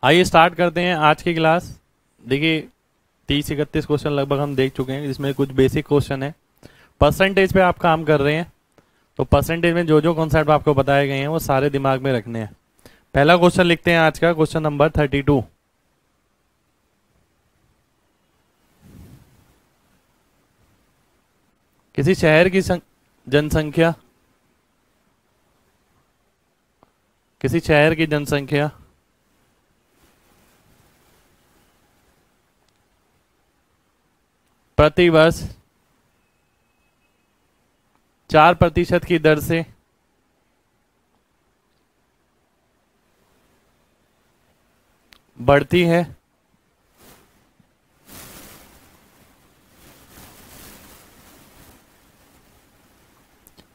आइए स्टार्ट करते हैं आज की क्लास। देखिए 30-31 क्वेश्चन लगभग हम देख चुके हैं, जिसमें कुछ बेसिक क्वेश्चन है। परसेंटेज पे आप काम कर रहे हैं, तो परसेंटेज में जो जो कॉन्सेप्ट आपको बताए गए हैं वो सारे दिमाग में रखने हैं। पहला क्वेश्चन लिखते हैं आज का, क्वेश्चन नंबर 32। किसी शहर की जनसंख्या, किसी शहर की जनसंख्या प्रति वर्ष 4% की दर से बढ़ती है,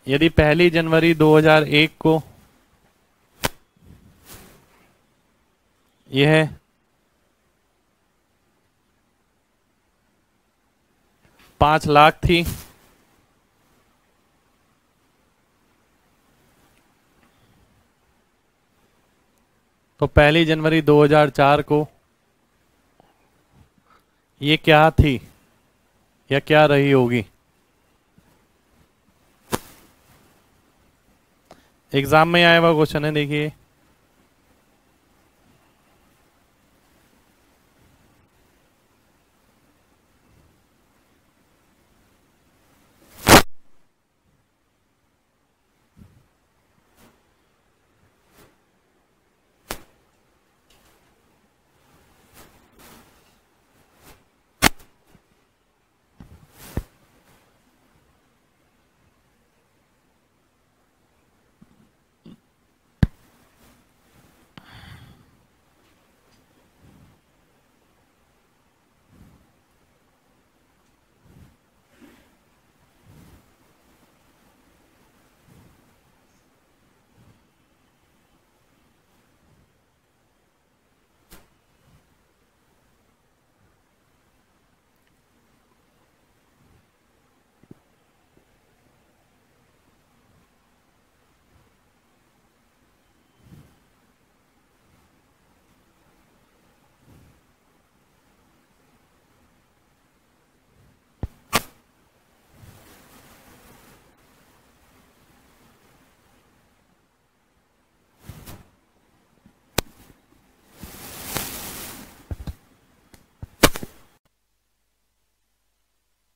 यदि 1 जनवरी 2001 को यह 5 लाख थी, तो 1 जनवरी 2004 को ये क्या थी या क्या रही होगी। एग्जाम में आया हुआ क्वेश्चन है, देखिए।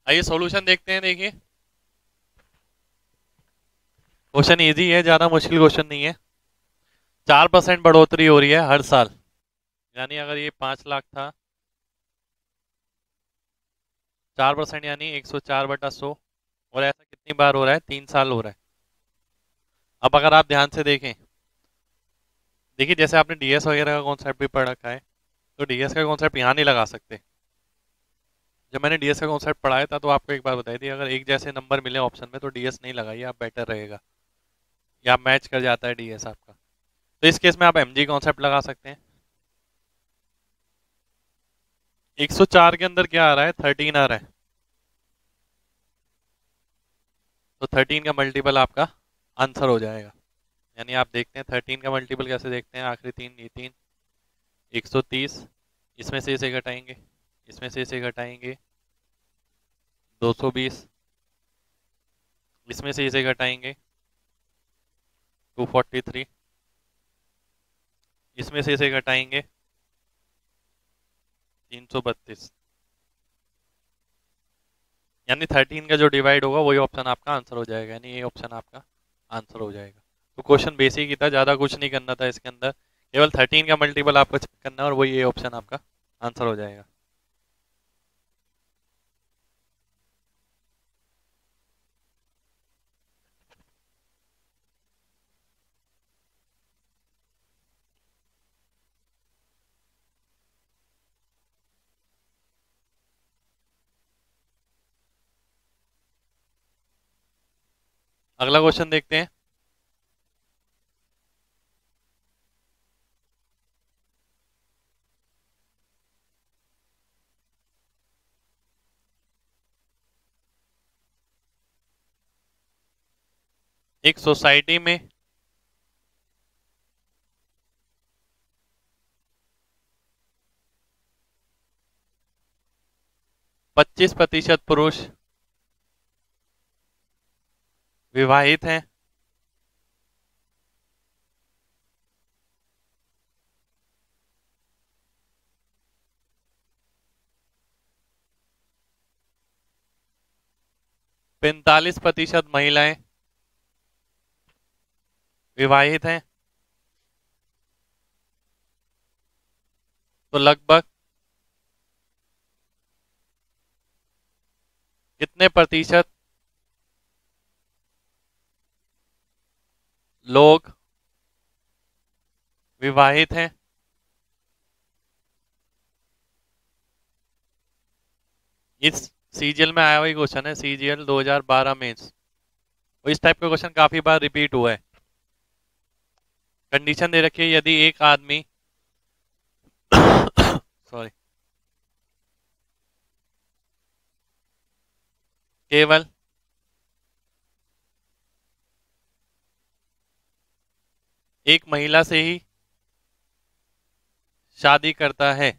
आइए सॉल्यूशन देखते हैं। देखिए क्वेश्चन इजी है, ज्यादा मुश्किल क्वेश्चन नहीं है। 4% बढ़ोतरी हो रही है हर साल, यानी अगर ये 5 लाख था, 4% यानी 104/100, और ऐसा कितनी बार हो रहा है? 3 साल हो रहा है। अब अगर आप ध्यान से देखें, देखिए जैसे आपने डीएस वगैरह का कॉन्सेप्ट भी पढ़ रखा है, तो डीएस का कॉन्सेप्ट यहाँ नहीं लगा सकते। जब मैंने डीएस का कॉन्सेप्ट पढ़ाया था तो आपको एक बात बताई थी, अगर एक जैसे नंबर मिले ऑप्शन में तो डीएस नहीं लगाइए, आप बेटर रहेगा, या मैच कर जाता है डीएस आपका। तो इस केस में आप एमजी कॉन्सेप्ट लगा सकते हैं। 104 के अंदर क्या आ रहा है? 13 आ रहा है, तो 13 का मल्टीपल आपका आंसर हो जाएगा। यानी आप देखते हैं 13 का मल्टीपल कैसे देखते हैं, आखिरी तीन, ये तीन, 130, इसमें से इसे घटाएंगे, इसमें से इसे घटाएंगे, 220, इसमें से इसे घटाएंगे, 243, इसमें से इसे घटाएंगे, 332। यानी 13 का जो डिवाइड होगा वही ऑप्शन आपका आंसर हो जाएगा, यानी ये ऑप्शन आपका आंसर हो जाएगा। तो क्वेश्चन बेसिक ही था, ज्यादा कुछ नहीं करना था इसके अंदर, केवल 13 का मल्टीपल आपको चेक करना है और वही ये ऑप्शन आपका आंसर हो जाएगा। अगला क्वेश्चन देखते हैं। एक सोसाइटी में 25% पुरुष विवाहित हैं, 45% महिलाएं विवाहित हैं, तो लगभग कितने प्रतिशत लोग विवाहित हैं? इस सीजीएल में आया हुआ क्वेश्चन है, सीजीएल 2012 मेंस। और इस टाइप का क्वेश्चन काफी बार रिपीट हुआ है। कंडीशन दे रखी है, यदि एक आदमी सॉरी केवल एक महिला से ही शादी करता है।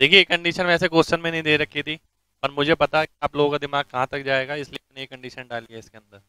देखिए कंडीशन वैसे क्वेश्चन में नहीं दे रखी थी, पर मुझे पता है कि आप लोगों का दिमाग कहाँ तक जाएगा, इसलिए मैंने ये कंडीशन डाली है इसके अंदर।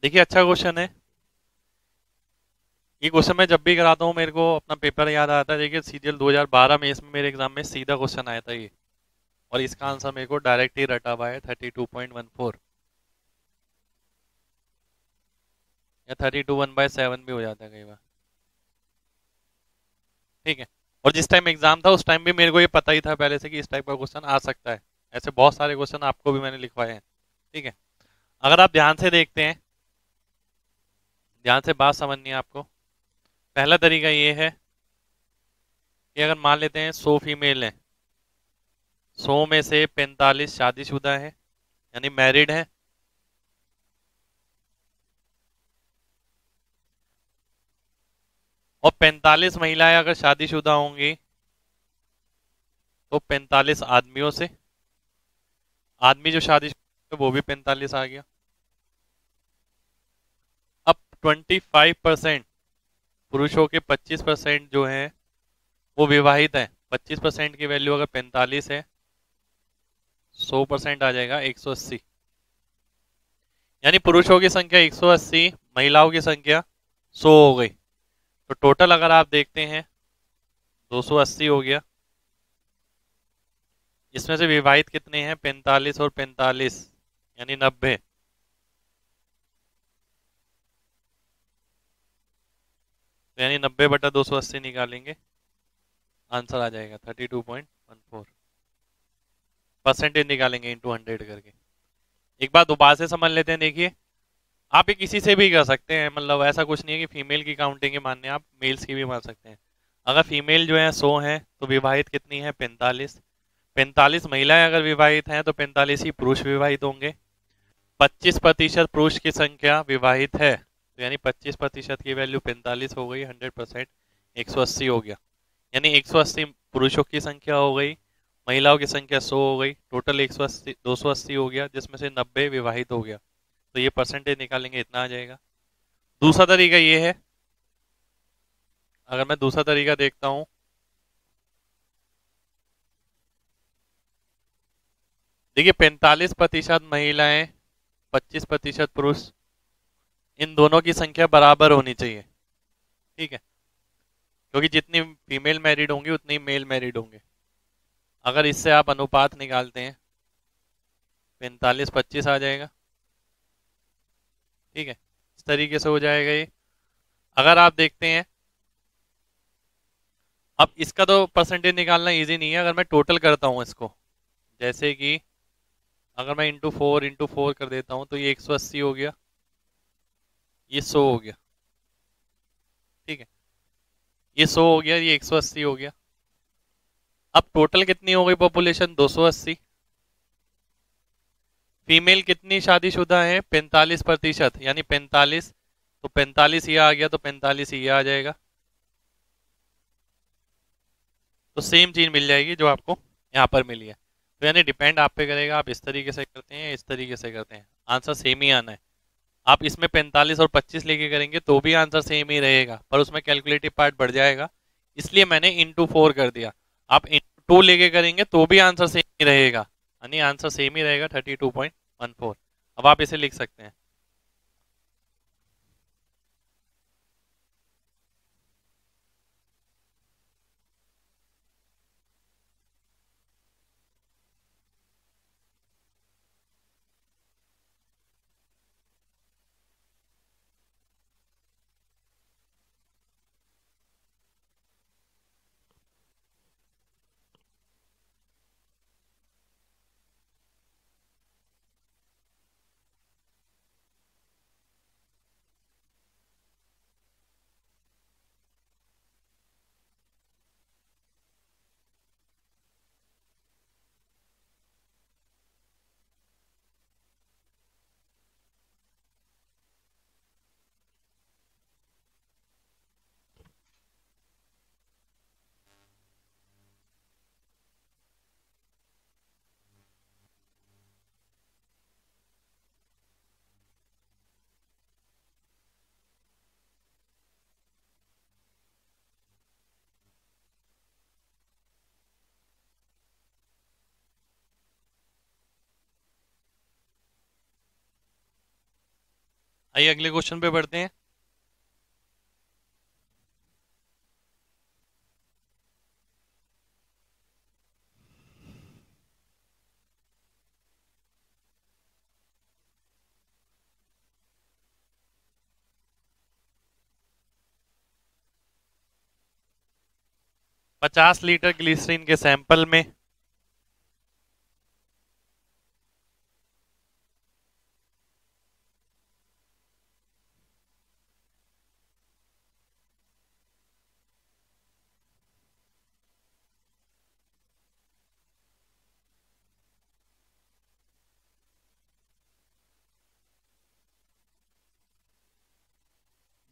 देखिए अच्छा क्वेश्चन है ये। क्वेश्चन मैं जब भी कराता हूँ मेरे को अपना पेपर याद आता है। देखिए सीजीएल 2012 में इसमें मेरे एग्जाम में सीधा क्वेश्चन आया था ये, और इसका आंसर मेरे को डायरेक्ट ही रटा हुआ है 32.14 या 32/7 भी हो जाता है कई बार। ठीक है, और जिस टाइम एग्जाम था उस टाइम भी मेरे को ये पता ही था पहले से कि इस टाइप का क्वेश्चन आ सकता है। ऐसे बहुत सारे क्वेश्चन आपको भी मैंने लिखवाए हैं। ठीक है, अगर आप ध्यान से देखते हैं, ध्यान से बात समझनी है आपको। पहला तरीका ये है कि अगर मान लेते हैं 100 फीमेल हैं, 100 में से 45 शादीशुदा है यानी मैरिड है, और 45 महिलाएं अगर शादीशुदा होंगी तो 45 आदमियों से, आदमी जो शादीशुदा है वो भी 45 आ गया। अब 25% पुरुषों के 25% जो हैं वो विवाहित हैं। 25% की वैल्यू अगर 45 है, 100% आ जाएगा 180। यानी पुरुषों की संख्या 180, महिलाओं की संख्या 100 हो गई। तो टोटल अगर आप देखते हैं 280 हो गया। इसमें से विवाहित कितने हैं? 45 और 45 यानी 90। तो यानी 90/280 निकालेंगे, आंसर आ जाएगा 32.14। परसेंटेज निकालेंगे इंटू 100 करके। एक बात दोबारा से समझ लेते हैं। देखिए आप ये किसी से भी कर सकते हैं, मतलब ऐसा कुछ नहीं है कि फीमेल की काउंटिंग ही मानने, आप मेल्स की भी मान सकते हैं। अगर फीमेल जो है 100 है तो विवाहित कितनी है? 45। 45 महिलाएं अगर विवाहित हैं तो 45 ही पुरुष विवाहित होंगे। 25% पुरुष की संख्या विवाहित है, तो यानी 25% की वैल्यू 45 हो गई। 100% 180 हो गया। यानी 180 पुरुषों की संख्या हो गई, महिलाओं की संख्या 100 हो गई, टोटल 180 280 हो गया, जिसमें से 90 विवाहित हो गया। तो ये परसेंटेज निकालेंगे, इतना आ जाएगा। दूसरा तरीका ये है, अगर मैं दूसरा तरीका देखता हूँ, देखिए 45% महिलाएं, 25% पुरुष, इन दोनों की संख्या बराबर होनी चाहिए। ठीक है, क्योंकि जितनी फीमेल मैरिड होंगी उतनी मेल मैरिड होंगे। अगर इससे आप अनुपात निकालते हैं, 45-25 आ जाएगा। ठीक है, इस तरीके से हो जाएगा ये। अगर आप देखते हैं, अब इसका तो परसेंटेज निकालना इजी नहीं है। अगर मैं टोटल करता हूँ इसको, जैसे कि अगर मैं इंटू फोर कर देता हूँ, तो ये 180 हो गया, ये 100 हो गया। ठीक है, ये 100 हो गया, ये 180 हो गया। अब टोटल कितनी हो गई पॉपुलेशन? 280। फीमेल कितनी शादीशुदा है? 45%, यानी 45। तो 45 ये आ गया, तो 45 ये आ जाएगा। तो सेम चीज मिल जाएगी जो आपको यहाँ पर मिली है। तो यानी डिपेंड आप पे करेगा, आप इस तरीके से करते हैं या इस तरीके से करते हैं, आंसर सेम ही आना है। आप इसमें 45 और 25 लेके करेंगे तो भी आंसर सेम ही रहेगा, पर उसमें कैलकुलेटिव पार्ट बढ़ जाएगा, इसलिए मैंने इंटू फोर कर दिया। आप इंटू टू लेके करेंगे तो भी आंसर सेम ही रहेगा, यानी आंसर सेम ही रहेगा 32.14। अब आप इसे लिख सकते हैं। आइए अगले क्वेश्चन पे बढ़ते हैं। 50 लीटर ग्लिसरीन के सैंपल में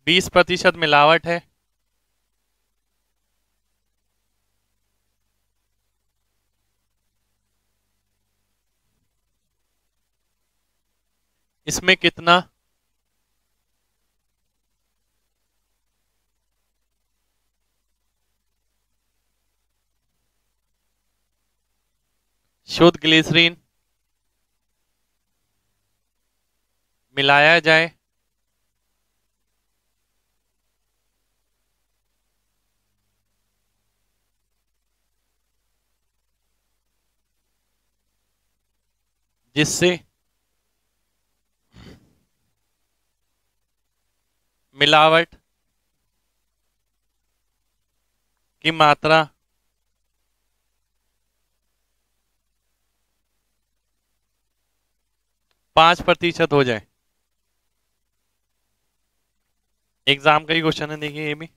20% मिलावट है, इसमें कितना शुद्ध ग्लिसरीन मिलाया जाए जिससे मिलावट की मात्रा 5% हो जाए। एग्जाम का ही क्वेश्चन है, देखिए ये भी।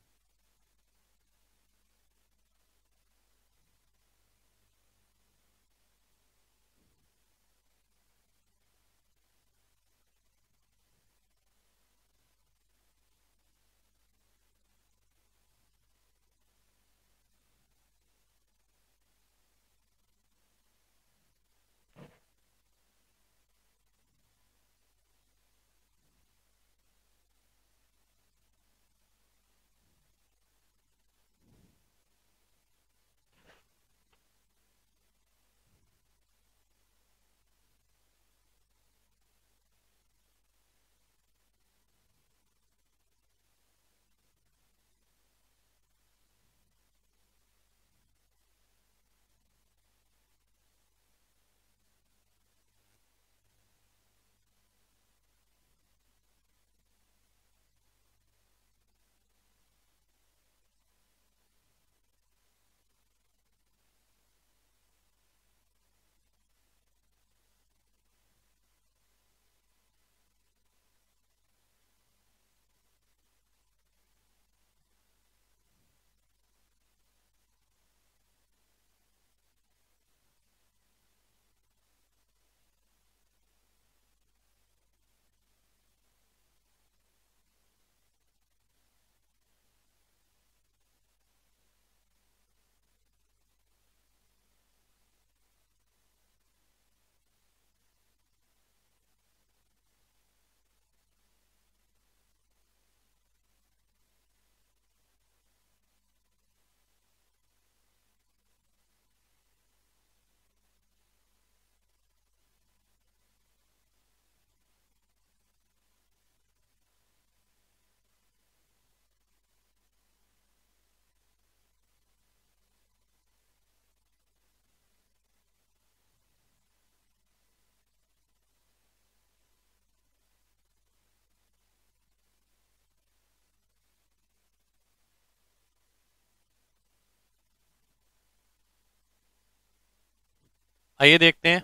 आइए देखते हैं।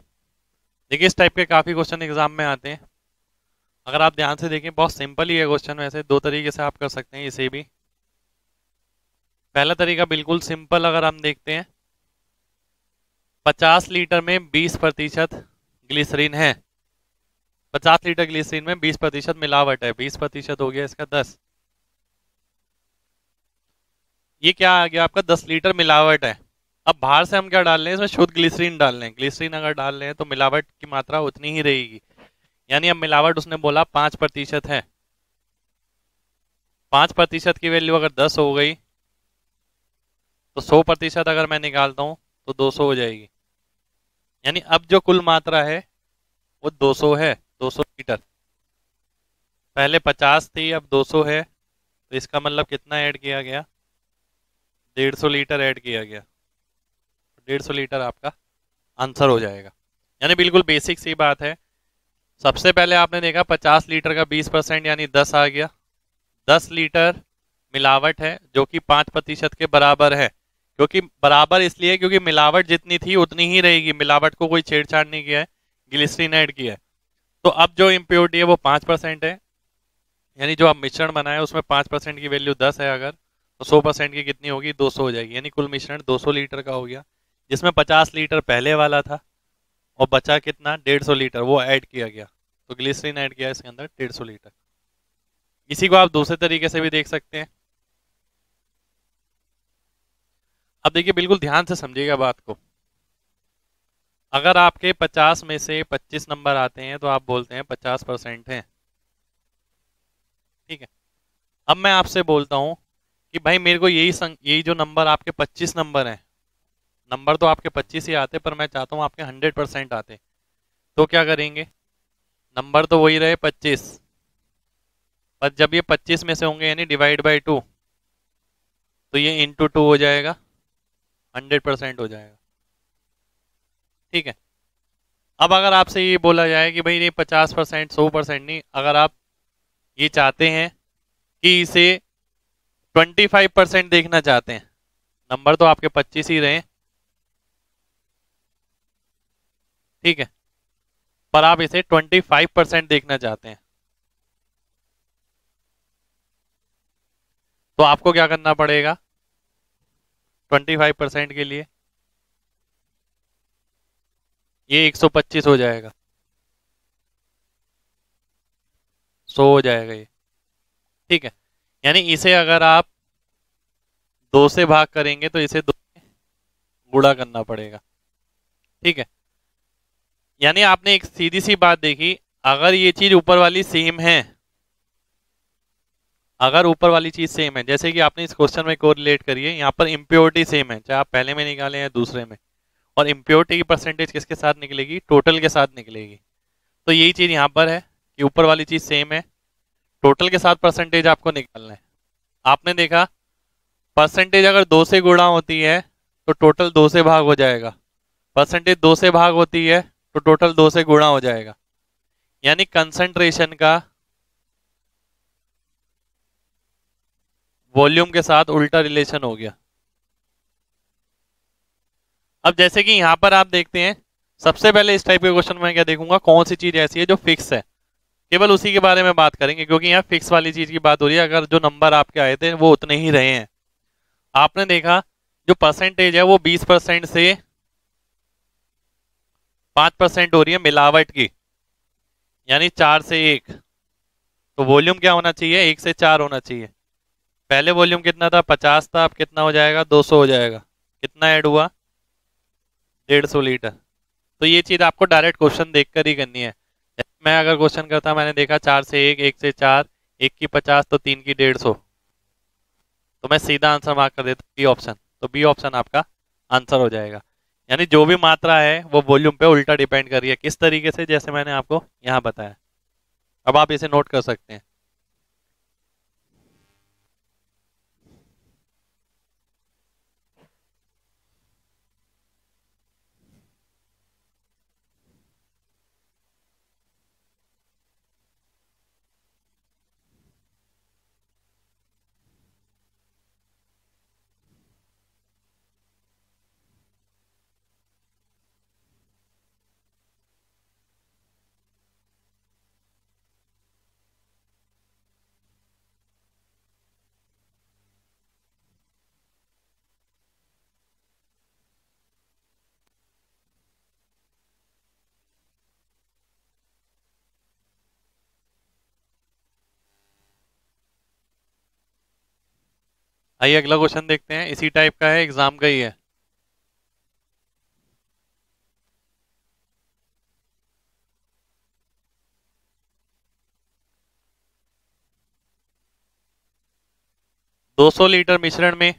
देखिए इस टाइप के काफ़ी क्वेश्चन एग्जाम में आते हैं। अगर आप ध्यान से देखें बहुत सिंपल ही है क्वेश्चन, वैसे दो तरीके से आप कर सकते हैं इसे भी। पहला तरीका बिल्कुल सिंपल, अगर हम देखते हैं 50 लीटर में 20% ग्लिसरीन है। 50 लीटर ग्लिसरीन में 20% मिलावट है, 20% हो गया इसका 10। ये क्या आ गया आपका, 10 लीटर मिलावट है। अब बाहर से हम क्या डाल रहे हैं, इसमें शुद्ध ग्लिसरीन डाल रहे हैं। ग्लिसरीन अगर डाल रहे हैं तो मिलावट की मात्रा उतनी ही रहेगी। यानी अब मिलावट उसने बोला 5% है। 5% की वैल्यू अगर 10 हो गई तो 100% अगर मैं निकालता हूं तो 200 हो जाएगी। यानी अब जो कुल मात्रा है वो 200 है, 200 लीटर। पहले 50 थी, अब 200 है, तो इसका मतलब कितना ऐड किया गया, 150 लीटर ऐड किया गया। 150 लीटर आपका आंसर हो जाएगा। यानी बिल्कुल बेसिक सी बात है। सबसे पहले आपने देखा 50 लीटर का 20% यानी 10 आ गया। 10 लीटर मिलावट है जो कि 5% के बराबर है। क्योंकि बराबर इसलिए क्योंकि मिलावट जितनी थी उतनी ही रहेगी, मिलावट को कोई छेड़छाड़ नहीं किया है, ग्लिसरीन ऐड किया है। तो अब जो इम्प्योरिटी है वो 5% है। यानी जो आप मिश्रण बनाए उसमें 5% की वैल्यू 10 है अगर, तो 100% की कितनी होगी, 200 हो जाएगी। यानी कुल मिश्रण 200 लीटर का हो गया, जिसमें 50 लीटर पहले वाला था और बचा कितना, 150 लीटर, वो ऐड किया गया। तो ग्लिसरीन ऐड किया इसके अंदर 150 लीटर। इसी को आप दूसरे तरीके से भी देख सकते हैं। अब देखिए बिल्कुल ध्यान से समझिएगा बात को। अगर आपके 50 में से 25 नंबर आते हैं तो आप बोलते हैं 50% है। ठीक है। अब मैं आपसे बोलता हूं कि भाई मेरे को यही जो नंबर आपके 25 नंबर हैं, नंबर तो आपके 25 ही आते पर मैं चाहता हूं आपके 100% आते। तो क्या करेंगे, नंबर तो वही रहे 25, पर जब ये 25 में से होंगे यानी डिवाइड बाई 2, तो ये इंटू 2 हो जाएगा, 100% हो जाएगा। ठीक है। अब अगर आपसे ये बोला जाए कि भाई ये 50%, 100% नहीं, अगर आप ये चाहते हैं कि इसे 25% देखना चाहते हैं, नंबर तो आपके 25 ही रहे, ठीक है, पर आप इसे 25% देखना चाहते हैं, तो आपको क्या करना पड़ेगा, 25% के लिए ये 125 हो जाएगा, 100 हो जाएगा ये। ठीक है। यानी इसे अगर आप 2 से भाग करेंगे तो इसे 2 से गुणा करना पड़ेगा। ठीक है। यानी आपने एक सीधी सी बात देखी, अगर ये चीज ऊपर वाली सेम है, अगर ऊपर वाली चीज सेम है, जैसे कि आपने इस क्वेश्चन में कोरिलेट करिए, यहाँ पर इम्प्योरिटी सेम है, चाहे आप पहले में निकालें या दूसरे में, और इम्प्योरिटी की परसेंटेज किसके साथ निकलेगी, टोटल के साथ निकलेगी। तो यही चीज यहाँ पर है कि ऊपर वाली चीज सेम है, टोटल के साथ परसेंटेज आपको निकालना है। आपने देखा परसेंटेज अगर 2 से गुणा होती है तो टोटल 2 से भाग हो जाएगा, परसेंटेज 2 से भाग होती है तो टोटल 2 से गुणा हो जाएगा। यानी कंसंट्रेशन का वॉल्यूम के साथ उल्टा रिलेशन हो गया। अब जैसे कि यहां पर आप देखते हैं, सबसे पहले इस टाइप के क्वेश्चन में क्या देखूंगा, कौन सी चीज ऐसी है जो फिक्स है, केवल उसी के बारे में बात करेंगे, क्योंकि यहाँ फिक्स वाली चीज की बात हो रही है। अगर जो नंबर आपके आए थे वो उतने ही रहे हैं, आपने देखा जो परसेंटेज है वो 20% से 5% हो रही है मिलावट की, यानी 4 से 1। तो वॉल्यूम क्या होना चाहिए, 1 से 4 होना चाहिए। पहले वॉल्यूम कितना था, 50 था, अब कितना हो जाएगा, 200 हो जाएगा। कितना ऐड हुआ, 150 लीटर। तो ये चीज आपको डायरेक्ट क्वेश्चन देखकर ही करनी है। मैं अगर क्वेश्चन करता, मैंने देखा 4 से 1, 1 से 4, 1 की 50 तो 3 की 150, तो मैं सीधा आंसर मार्क कर देता बी ऑप्शन। तो बी ऑप्शन आपका आंसर हो जाएगा। यानी जो भी मात्रा है वो वॉल्यूम पे उल्टा डिपेंड कर रही है, किस तरीके से, जैसे मैंने आपको यहाँ बताया। अब आप इसे नोट कर सकते हैं। आइए अगला क्वेश्चन देखते हैं, इसी टाइप का है, एग्जाम का ही है। दो सौ लीटर मिश्रण में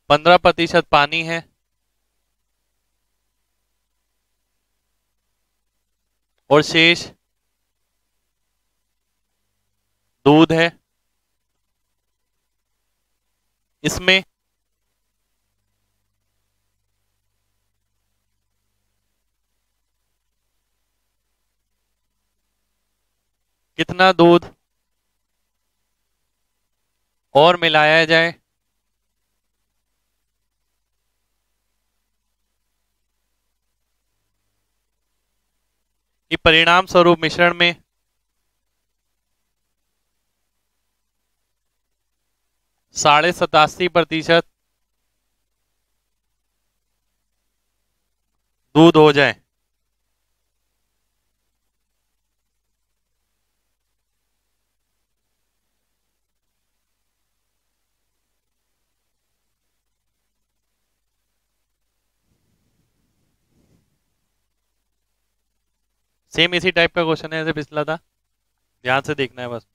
15% पानी है और शेष दूध है। इसमें कितना दूध और मिलाया जाए कि परिणाम स्वरूप मिश्रण में 87.5% दूध हो जाए। सेम इसी टाइप का क्वेश्चन है जैसे पिछला था, ध्यान से देखना है बस।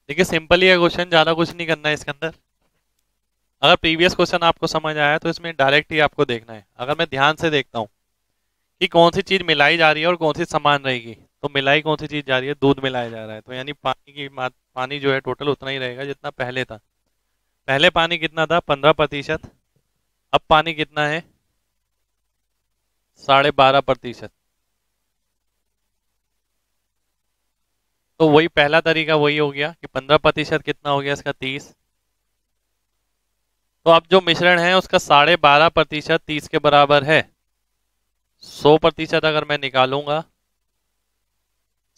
देखिए सिंपल ही है क्वेश्चन, ज्यादा कुछ नहीं करना है इसके अंदर। अगर प्रीवियस क्वेश्चन आपको समझ आया तो इसमें डायरेक्ट ही आपको देखना है। अगर मैं ध्यान से देखता हूँ कि कौन सी चीज मिलाई जा रही है और कौन सी समान रहेगी, तो मिलाई कौन सी चीज जा रही है, दूध मिलाया जा रहा है, तो यानी पानी की पानी जो है टोटल उतना ही रहेगा जितना पहले था। पहले पानी कितना था, 15%। अब पानी कितना है, 12.5%। तो वही पहला तरीका वही हो गया कि 15% कितना हो गया इसका, 30। तो अब जो मिश्रण है उसका 12.5% 30 के बराबर है। 100% अगर मैं निकालूंगा,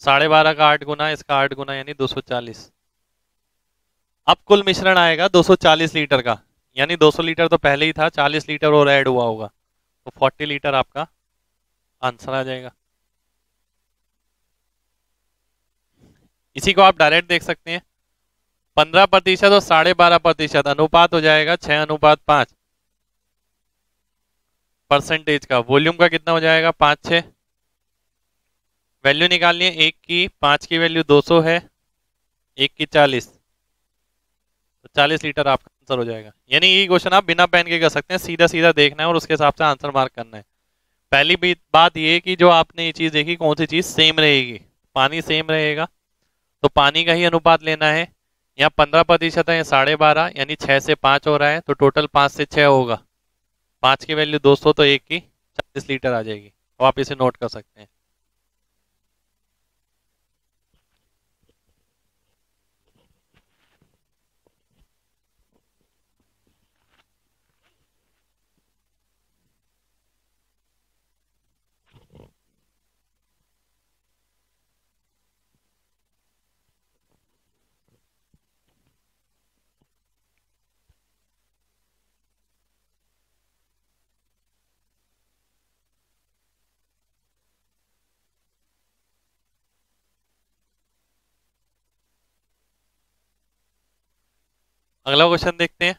12.5 का 8 गुना, इसका 8 गुना यानी 240। अब कुल मिश्रण आएगा 240 लीटर का, यानी 200 लीटर तो पहले ही था, 40 लीटर और ऐड हुआ होगा, तो 40 लीटर आपका आंसर आ जाएगा। इसी को आप डायरेक्ट देख सकते हैं, 15% और 12.5% अनुपात हो जाएगा 6:5। परसेंटेज का वॉल्यूम का कितना हो जाएगा, 5:6। वैल्यू निकालनी है, एक की 5 की वैल्यू 200 है, एक की 40, तो 40 लीटर आपका आंसर हो जाएगा। यानी ये क्वेश्चन आप बिना पेन के कर सकते हैं, सीधा सीधा देखना है और उसके हिसाब से आंसर मार्क करना है। पहली बात ये कि जो आपने ये चीज देखी, कौन सी चीज सेम रहेगी, पानी सेम रहेगा, तो पानी का ही अनुपात लेना है। यहाँ 15% है, 12.5 यानी 6 से 5 हो रहा है, तो टोटल 5 से 6 होगा। 5 की वैल्यू 200, तो एक की 40 लीटर आ जाएगी, तो आप इसे नोट कर सकते हैं। अगला क्वेश्चन देखते हैं।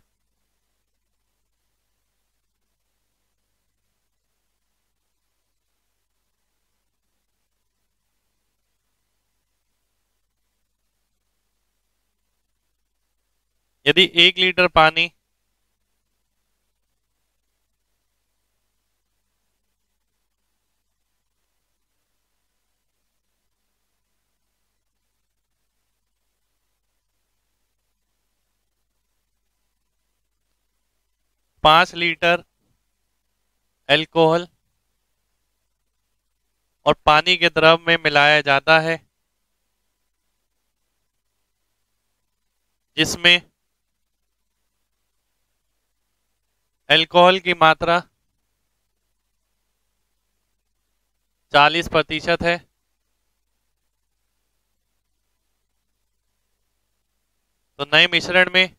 यदि 1 लीटर पानी 5 लीटर अल्कोहल और पानी के द्रव में मिलाया जाता है, जिसमें अल्कोहल की मात्रा 40% है, तो नए मिश्रण में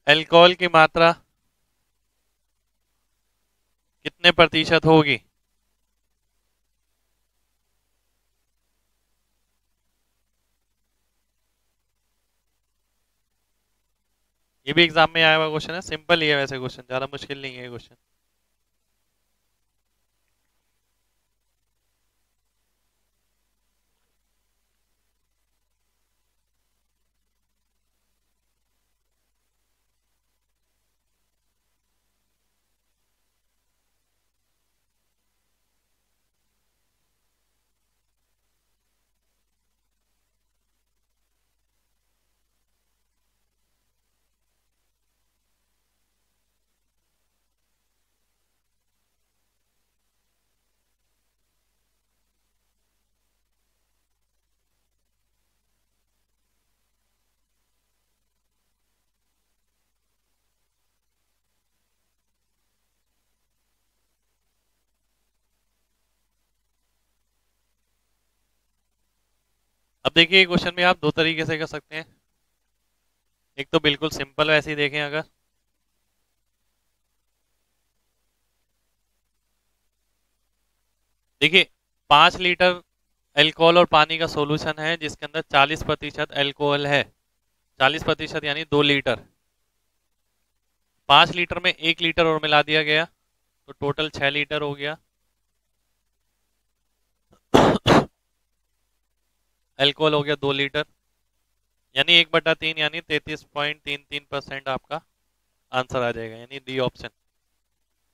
अल्कोहल की मात्रा कितने प्रतिशत होगी? ये भी एग्जाम में आया हुआ क्वेश्चन है, सिंपल ही है वैसे क्वेश्चन, ज्यादा मुश्किल नहीं है क्वेश्चन। अब देखिए क्वेश्चन में आप दो तरीके से कर सकते हैं। एक तो बिल्कुल सिंपल वैसे ही देखें अगर, देखिए 5 लीटर अल्कोहल और पानी का सॉल्यूशन है जिसके अंदर 40% अल्कोहल है, 40% यानी 2 लीटर। 5 लीटर में 1 लीटर और मिला दिया गया तो टोटल 6 लीटर हो गया। अल्कोहल हो गया 2 लीटर, यानी 1/3 यानी 33.33% आपका आंसर आ जाएगा, यानी डी ऑप्शन।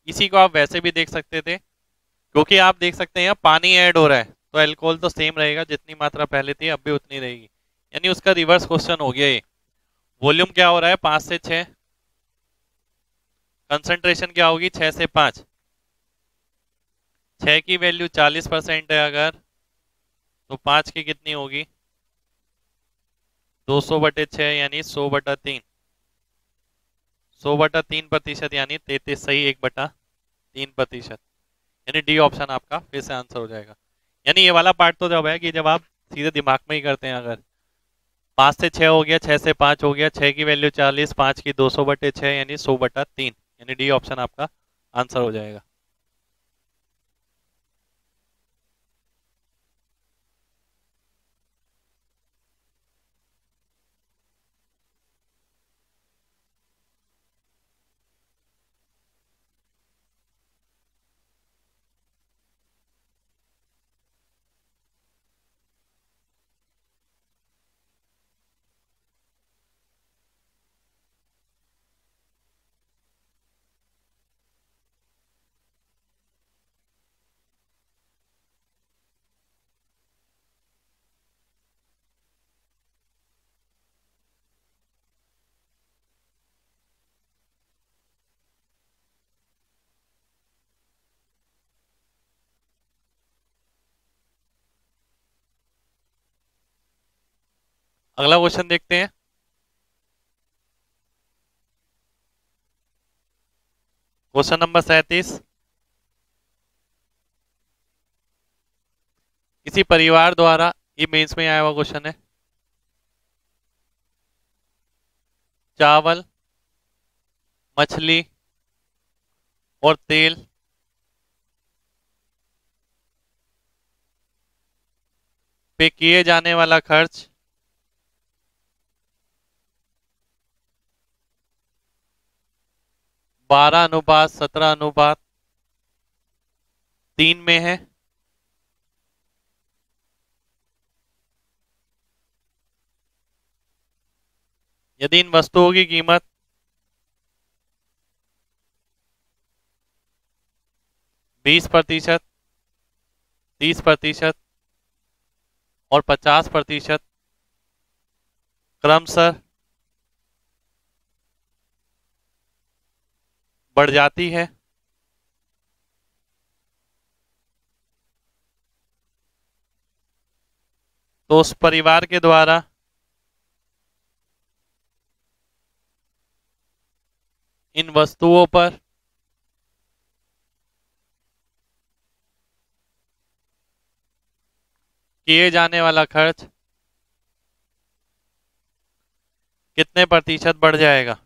इसी को आप वैसे भी देख सकते थे, क्योंकि आप देख सकते हैं यहाँ पानी ऐड हो रहा है तो अल्कोहल तो सेम रहेगा, जितनी मात्रा पहले थी अब भी उतनी रहेगी, यानी उसका रिवर्स क्वेश्चन हो गया ये। वॉल्यूम क्या हो रहा है 5 से 6, कंसंट्रेशन क्या होगी 6 से 5। 6 की वैल्यू 40% है अगर, तो 5 की कितनी होगी 200/6 यानी 100/3, 100/3% यानी 33 सही 1/3%, यानी डी ऑप्शन आपका फिर से आंसर हो जाएगा। यानी ये वाला पार्ट तो जब है कि जब आप सीधे दिमाग में ही करते हैं, अगर 5 से 6 हो गया, 6 से 5 हो गया, 6 की वैल्यू 40, 5 की 200/6 यानी 100/3, यानी डी ऑप्शन आपका आंसर हो जाएगा। अगला क्वेश्चन देखते हैं। Question number 37। किसी परिवार द्वारा, ये मेंस में आया हुआ क्वेश्चन है, चावल, मछली और तेल पे किए जाने वाला खर्च 12:17:3 में है। यदि इन वस्तुओं की कीमत 20%, 30% और 50% क्रमशः बढ़ जाती है, तो उस परिवार के द्वारा इन वस्तुओं पर किए जाने वाला खर्च कितने प्रतिशत बढ़ जाएगा।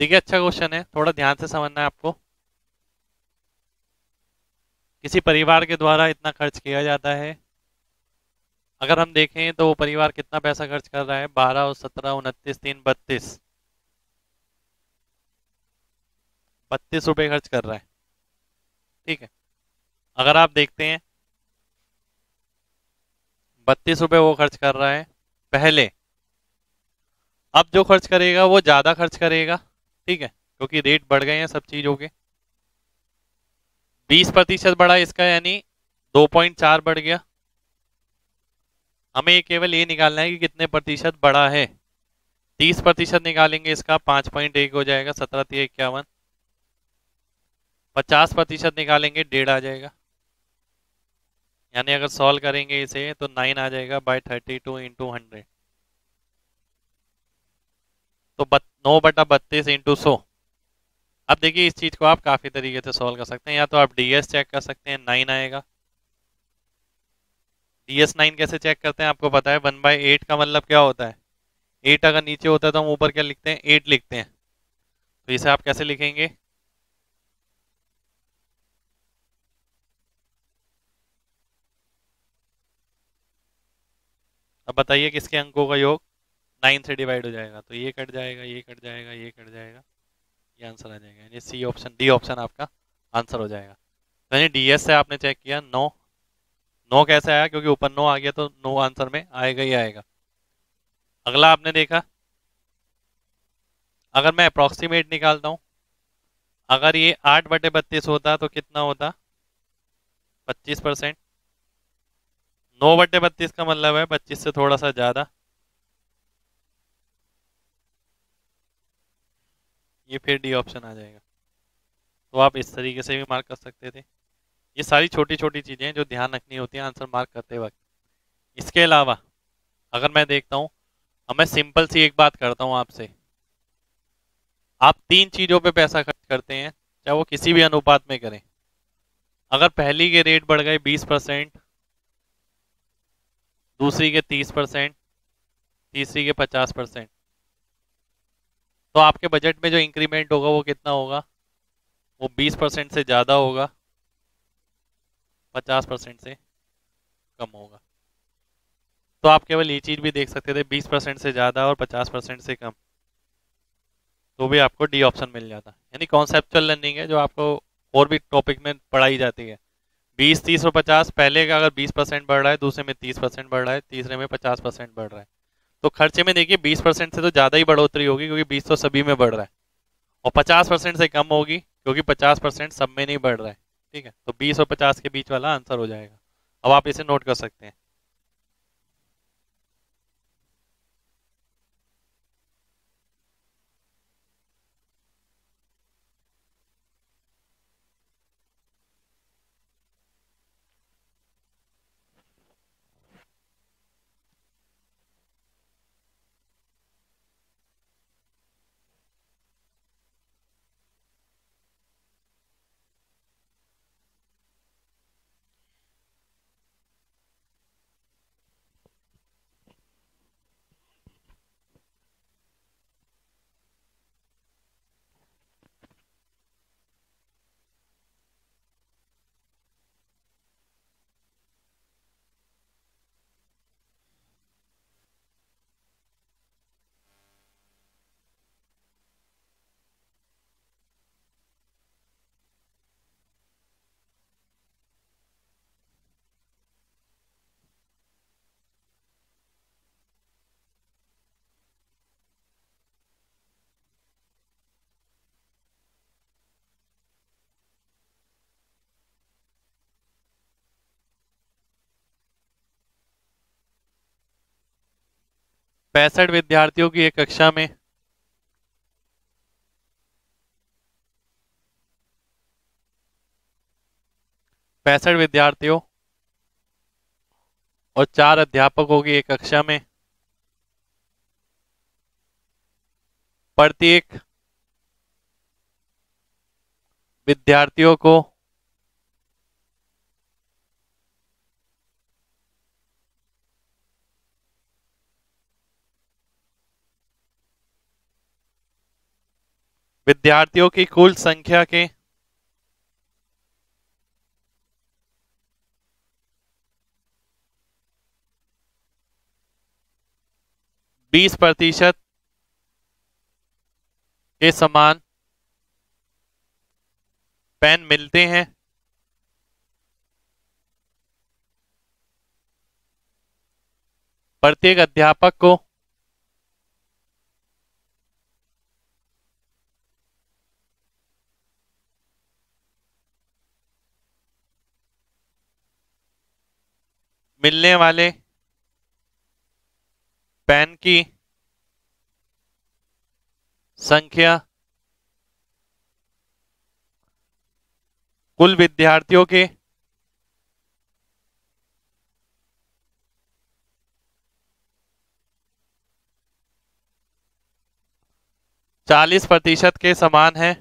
देखिए, अच्छा क्वेश्चन है, थोड़ा ध्यान से समझना है आपको। किसी परिवार के द्वारा इतना खर्च किया जाता है। अगर हम देखें तो वो परिवार कितना पैसा खर्च कर रहा है, 12 और 17, 29, 3, 32, 32 रुपए खर्च कर रहा है। ठीक है। अगर आप देखते हैं 32 रुपए वो खर्च कर रहा है पहले। अब जो खर्च करेगा वो ज्यादा खर्च करेगा। ठीक है, क्योंकि रेट बढ़ गए हैं सब चीजों के। 20% बढ़ा इसका, यानी 2.4 बढ़ गया। हमें केवल ये निकालना है कि कितने प्रतिशत बढ़ा है। 30% निकालेंगे इसका 5.1 हो जाएगा, 17×3 = 51। 50% निकालेंगे 1.5 आ जाएगा। यानी अगर सॉल्व करेंगे इसे तो 9 आ जाएगा बाय 32 × 100। तो 9/32 × 100। अब देखिए, इस चीज को आप काफी तरीके से सॉल्व कर सकते हैं। या तो आप डीएस चेक कर सकते हैं, 9 आएगा। DS9 कैसे चेक करते हैं आपको पता है, 1/8 का मतलब क्या होता है। 8 अगर नीचे होता है तो हम ऊपर क्या लिखते हैं, 8 लिखते हैं। तो इसे आप कैसे लिखेंगे, अब बताइए किसके अंकों का योग 9 से डिवाइड हो जाएगा। तो ये कट जाएगा, ये कट जाएगा, ये कट जाएगा, ये आंसर आ जाएगा। यानी सी ऑप्शन, डी ऑप्शन आपका आंसर हो जाएगा। तो यानी डीएस से आपने चेक किया 9। 9 कैसे आया, क्योंकि ऊपर 9 आ गया तो 9 आंसर में आएगा ही आएगा। अगला आपने देखा, अगर मैं अप्रोक्सीमेट निकालता हूँ, अगर ये 8/32 होता तो कितना होता, 25%। 9/32 का मतलब है 25 से थोड़ा सा ज्यादा। ये फिर डी ऑप्शन आ जाएगा। तो आप इस तरीके से भी मार्क कर सकते थे। ये सारी छोटी छोटी चीजें हैं जो ध्यान रखनी होती है आंसर मार्क करते वक्त। इसके अलावा अगर मैं देखता हूँ, अब मैं सिंपल सी एक बात करता हूँ आपसे। आप तीन चीजों पे पैसा खर्च करते हैं, चाहे वो किसी भी अनुपात में करें। अगर पहली के रेट बढ़ गए 20%, दूसरी के 30%, तीसरी के 50%, तो आपके बजट में जो इंक्रीमेंट होगा वो कितना होगा? वो 20% से ज्यादा होगा, 50% से कम होगा। तो आप केवल ये चीज भी देख सकते थे, 20% से ज्यादा और 50% से कम, तो भी आपको डी ऑप्शन मिल जाता। यानी कॉन्सेप्चुअल लर्निंग है जो आपको और भी टॉपिक में पढ़ाई जाती है। 20, 30 और 50, पहले का अगर 20% बढ़ रहा है, दूसरे में 30% बढ़ रहा है, तीसरे में 50% बढ़ रहा है, तो खर्चे में देखिए 20% से तो ज्यादा ही बढ़ोतरी होगी, क्योंकि 20 तो सभी में बढ़ रहा है। और 50% से कम होगी, क्योंकि 50% सब में नहीं बढ़ रहा है। ठीक है, तो 20 और 50 के बीच वाला आंसर हो जाएगा। अब आप इसे नोट कर सकते हैं। 65 विद्यार्थियों की एक कक्षा में 65 विद्यार्थियों और 4 अध्यापकों की एक कक्षा में प्रत्येक विद्यार्थियों को विद्यार्थियों की कुल संख्या के 20% के समान पेन मिलते हैं। प्रत्येक अध्यापक को मिलने वाले पेन की संख्या कुल विद्यार्थियों के 40% के समान है।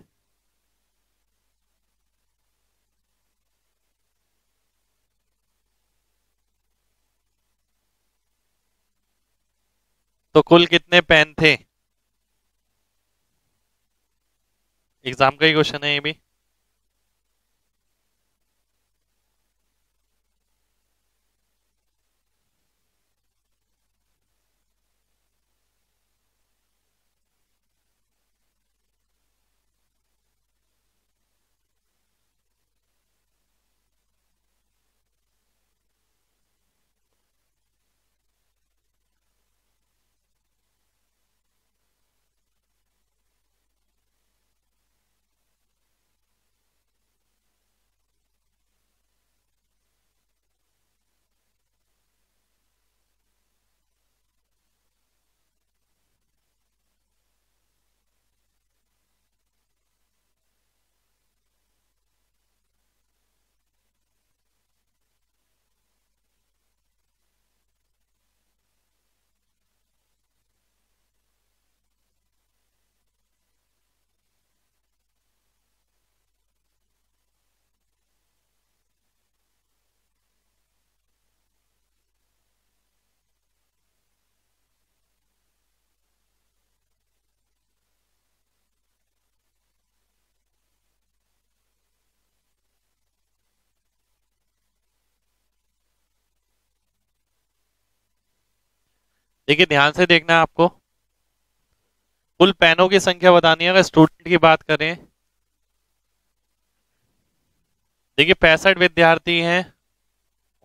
तो कुल कितने पेन थे? एग्जाम का ही क्वेश्चन है ये भी। देखिए ध्यान से देखना है आपको। कुल पेनों की संख्या बतानी है अगर स्टूडेंट की बात करें। देखिए 65 विद्यार्थी हैं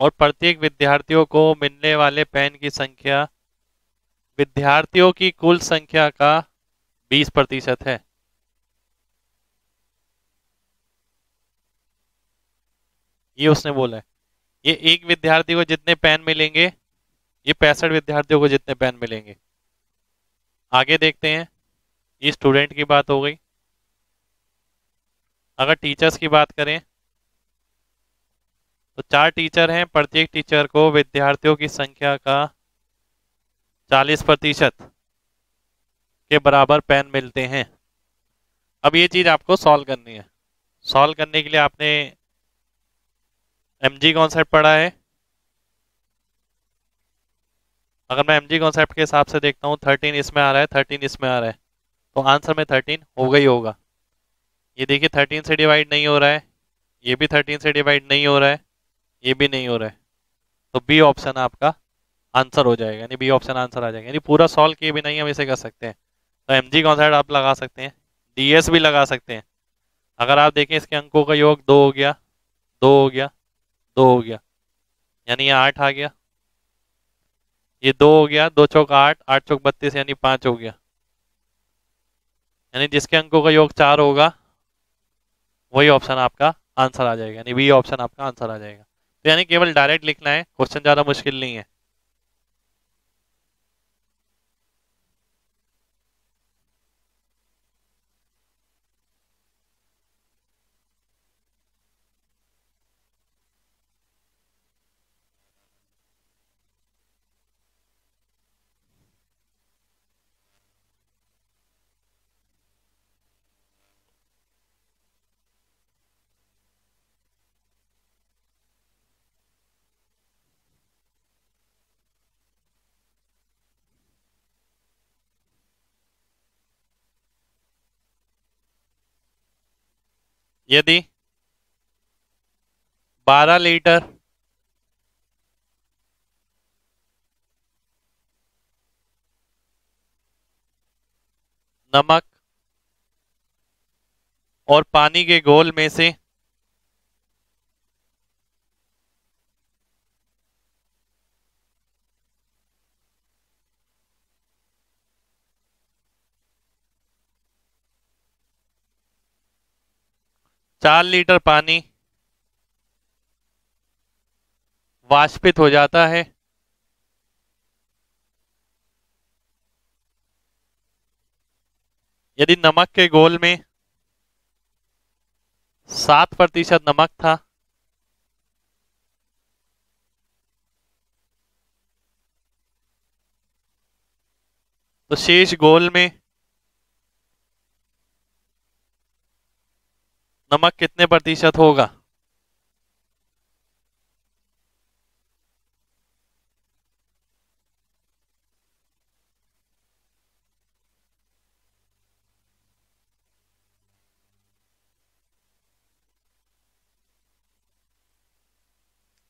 और प्रत्येक विद्यार्थियों को मिलने वाले पेन की संख्या विद्यार्थियों की कुल संख्या का 20% है। ये उसने बोला है। ये एक विद्यार्थी को जितने पेन मिलेंगे, ये 65 विद्यार्थियों को जितने पेन मिलेंगे। आगे देखते हैं। ये स्टूडेंट की बात हो गई। अगर टीचर्स की बात करें तो 4 टीचर हैं, प्रत्येक टीचर को विद्यार्थियों की संख्या का 40% के बराबर पेन मिलते हैं। अब ये चीज आपको सॉल्व करनी है। सॉल्व करने के लिए आपने एमजी कॉन्सेप्ट पढ़ा है। अगर मैं एमजी कॉन्सेप्ट के हिसाब से देखता हूँ 13 इसमें आ रहा है, 13 इसमें आ रहा है, तो आंसर में 13 होगा ही होगा। ये देखिए 13 से डिवाइड नहीं हो रहा है, ये भी 13 से डिवाइड नहीं हो रहा है, ये भी नहीं हो रहा है। तो बी ऑप्शन आपका आंसर हो जाएगा, यानी बी ऑप्शन आंसर आ जाएगा। यानी पूरा सॉल्व किए भी नहीं हम इसे कर सकते हैं। तो एमजी कॉन्सेप्ट आप लगा सकते हैं, डीएस भी लगा सकते हैं। अगर आप देखें इसके अंकों का योग 2 हो गया, 2 हो गया, 2 हो गया, यानी ये 8 आ गया। ये 2 हो गया, 2 चौक 8, 8 चौक 32, यानी 5 हो गया। यानी जिसके अंकों का योग 4 होगा वही ऑप्शन आपका आंसर आ जाएगा, यानी बी ऑप्शन आपका आंसर आ जाएगा। तो यानी केवल डायरेक्ट लिखना है, क्वेश्चन ज्यादा मुश्किल नहीं है। यदि 12 लीटर नमक और पानी के घोल में से 4 लीटर पानी वाष्पित हो जाता है, यदि नमक के घोल में 7% नमक था तो शेष घोल में नमक कितने प्रतिशत होगा?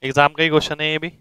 एग्जाम का ही क्वेश्चन है ये भी।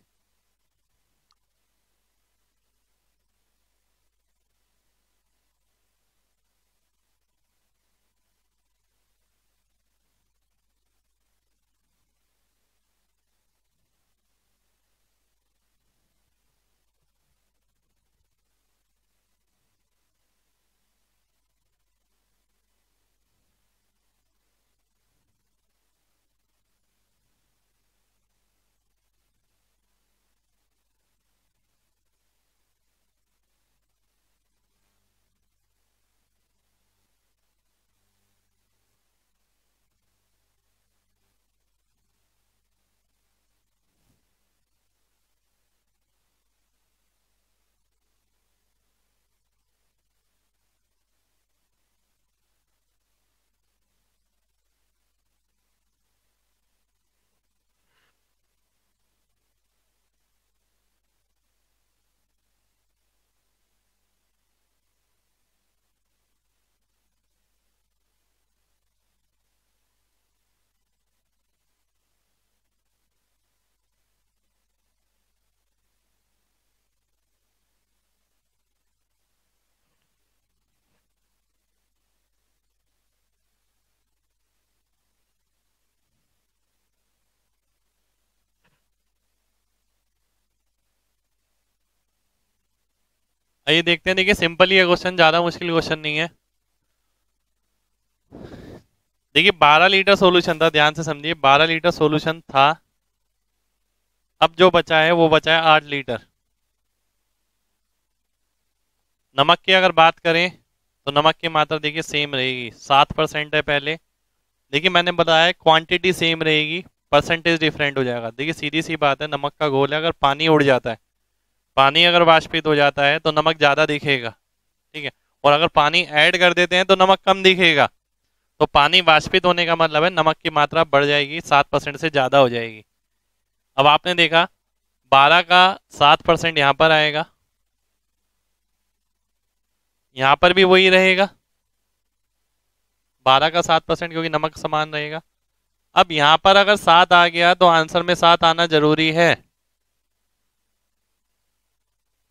आइए देखते हैं। देखिए सिंपल ही है क्वेश्चन, ज्यादा मुश्किल क्वेश्चन नहीं है। देखिए 12 लीटर सॉल्यूशन था, ध्यान से समझिए, 12 लीटर सॉल्यूशन था। अब जो बचा है वो बचा है 8 लीटर। नमक की अगर बात करें तो नमक की मात्रा देखिए सेम रहेगी, 7% है पहले। देखिए मैंने बताया है क्वांटिटी सेम रहेगी, परसेंटेज डिफरेंट हो जाएगा। देखिए सीधी सी बात है, नमक का घोल है, अगर पानी उड़ जाता है, पानी अगर वाष्पित हो जाता है तो नमक ज्यादा दिखेगा, ठीक है। और अगर पानी ऐड कर देते हैं तो नमक कम दिखेगा। तो पानी वाष्पित होने का मतलब है नमक की मात्रा बढ़ जाएगी, 7% से ज्यादा हो जाएगी। अब आपने देखा 12 का 7% यहाँ पर आएगा, यहाँ पर भी वही रहेगा, 12 का 7%, क्योंकि नमक समान रहेगा। अब यहाँ पर अगर 7 आ गया तो आंसर में 7 आना जरूरी है,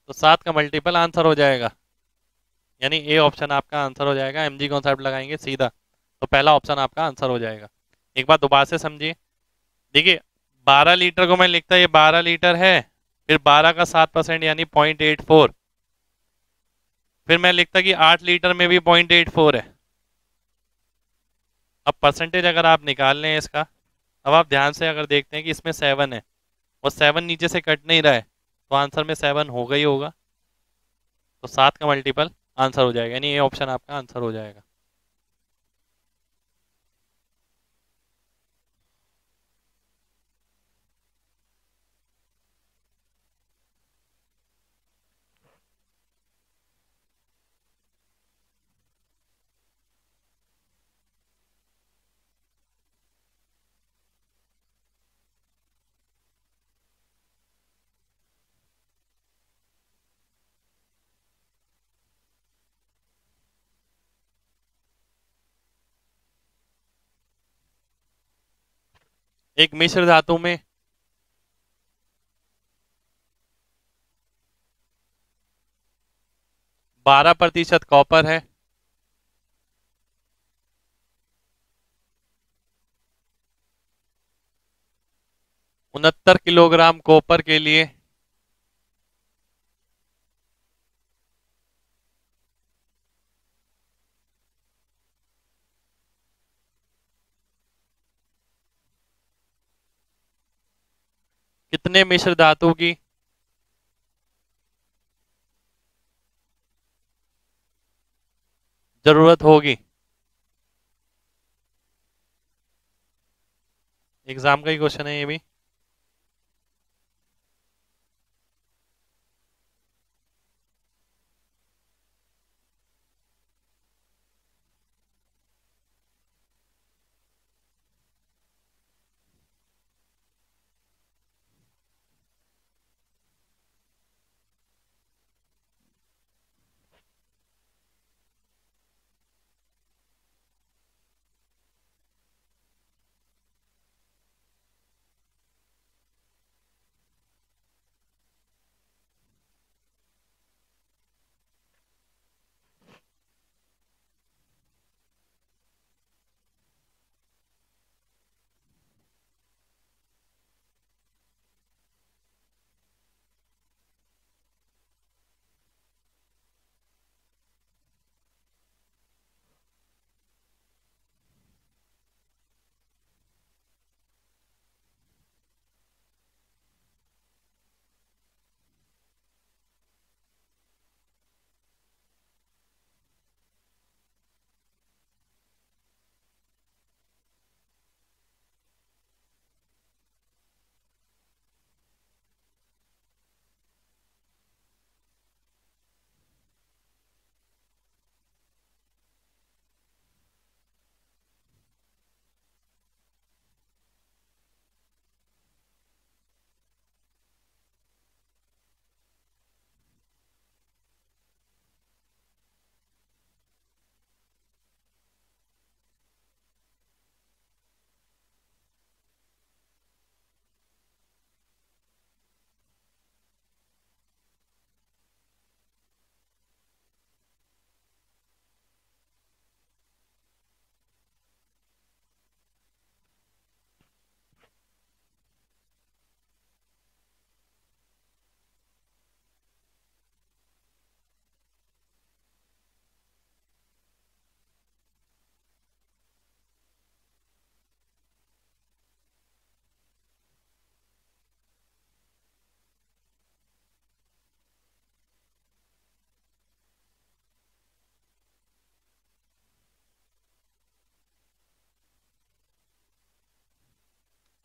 तो 7 का मल्टीपल आंसर हो जाएगा। यानी ए ऑप्शन आपका आंसर हो जाएगा। एमजी कॉन्सेप्ट लगाएंगे सीधा, तो पहला ऑप्शन आपका आंसर हो जाएगा। एक बार दोबारा से समझिए। देखिए 12 लीटर को मैं लिखता, ये 12 लीटर है, फिर 12 का 7% यानी 0.84। फिर मैं लिखता कि 8 लीटर में भी 0.84 है। अब परसेंटेज अगर आप निकाल लें इसका, अब आप ध्यान से अगर देखते हैं कि इसमें 7 है और 7 नीचे से कट नहीं रहा है, तो आंसर में 7 होगा ही होगा। तो 7 का मल्टीपल आंसर हो जाएगा, यानी ये ऑप्शन आपका आंसर हो जाएगा। एक मिश्र धातु में 12% कॉपर है, 69 किलोग्राम कॉपर के लिए कितने मिश्र धातु की जरूरत होगी? एग्जाम का ही क्वेश्चन है ये भी।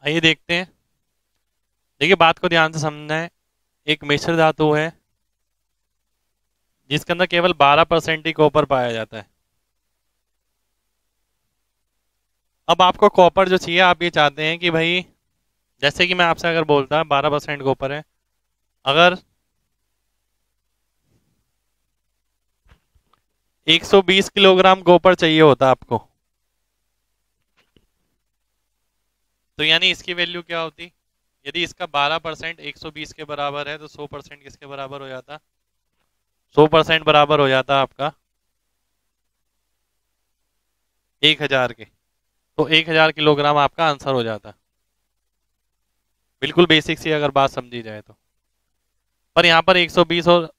आइए देखते हैं। देखिए बात को ध्यान से समझना है। एक मिश्र धातु है जिसके अंदर केवल 12% ही कॉपर पाया जाता है। अब आपको कॉपर जो चाहिए, आप ये चाहते हैं कि भाई, जैसे कि मैं आपसे अगर बोलता 12% कॉपर है, अगर 120 किलोग्राम कॉपर चाहिए होता आपको, तो यानी इसकी वैल्यू क्या होती? यदि इसका 12% 120 के बराबर है तो 100% किसके बराबर हो जाता? 100% बराबर हो जाता आपका 1000 के। तो 1000 किलोग्राम आपका आंसर हो जाता। बिल्कुल बेसिक सी अगर बात समझी जाए तो। पर यहाँ पर 120 और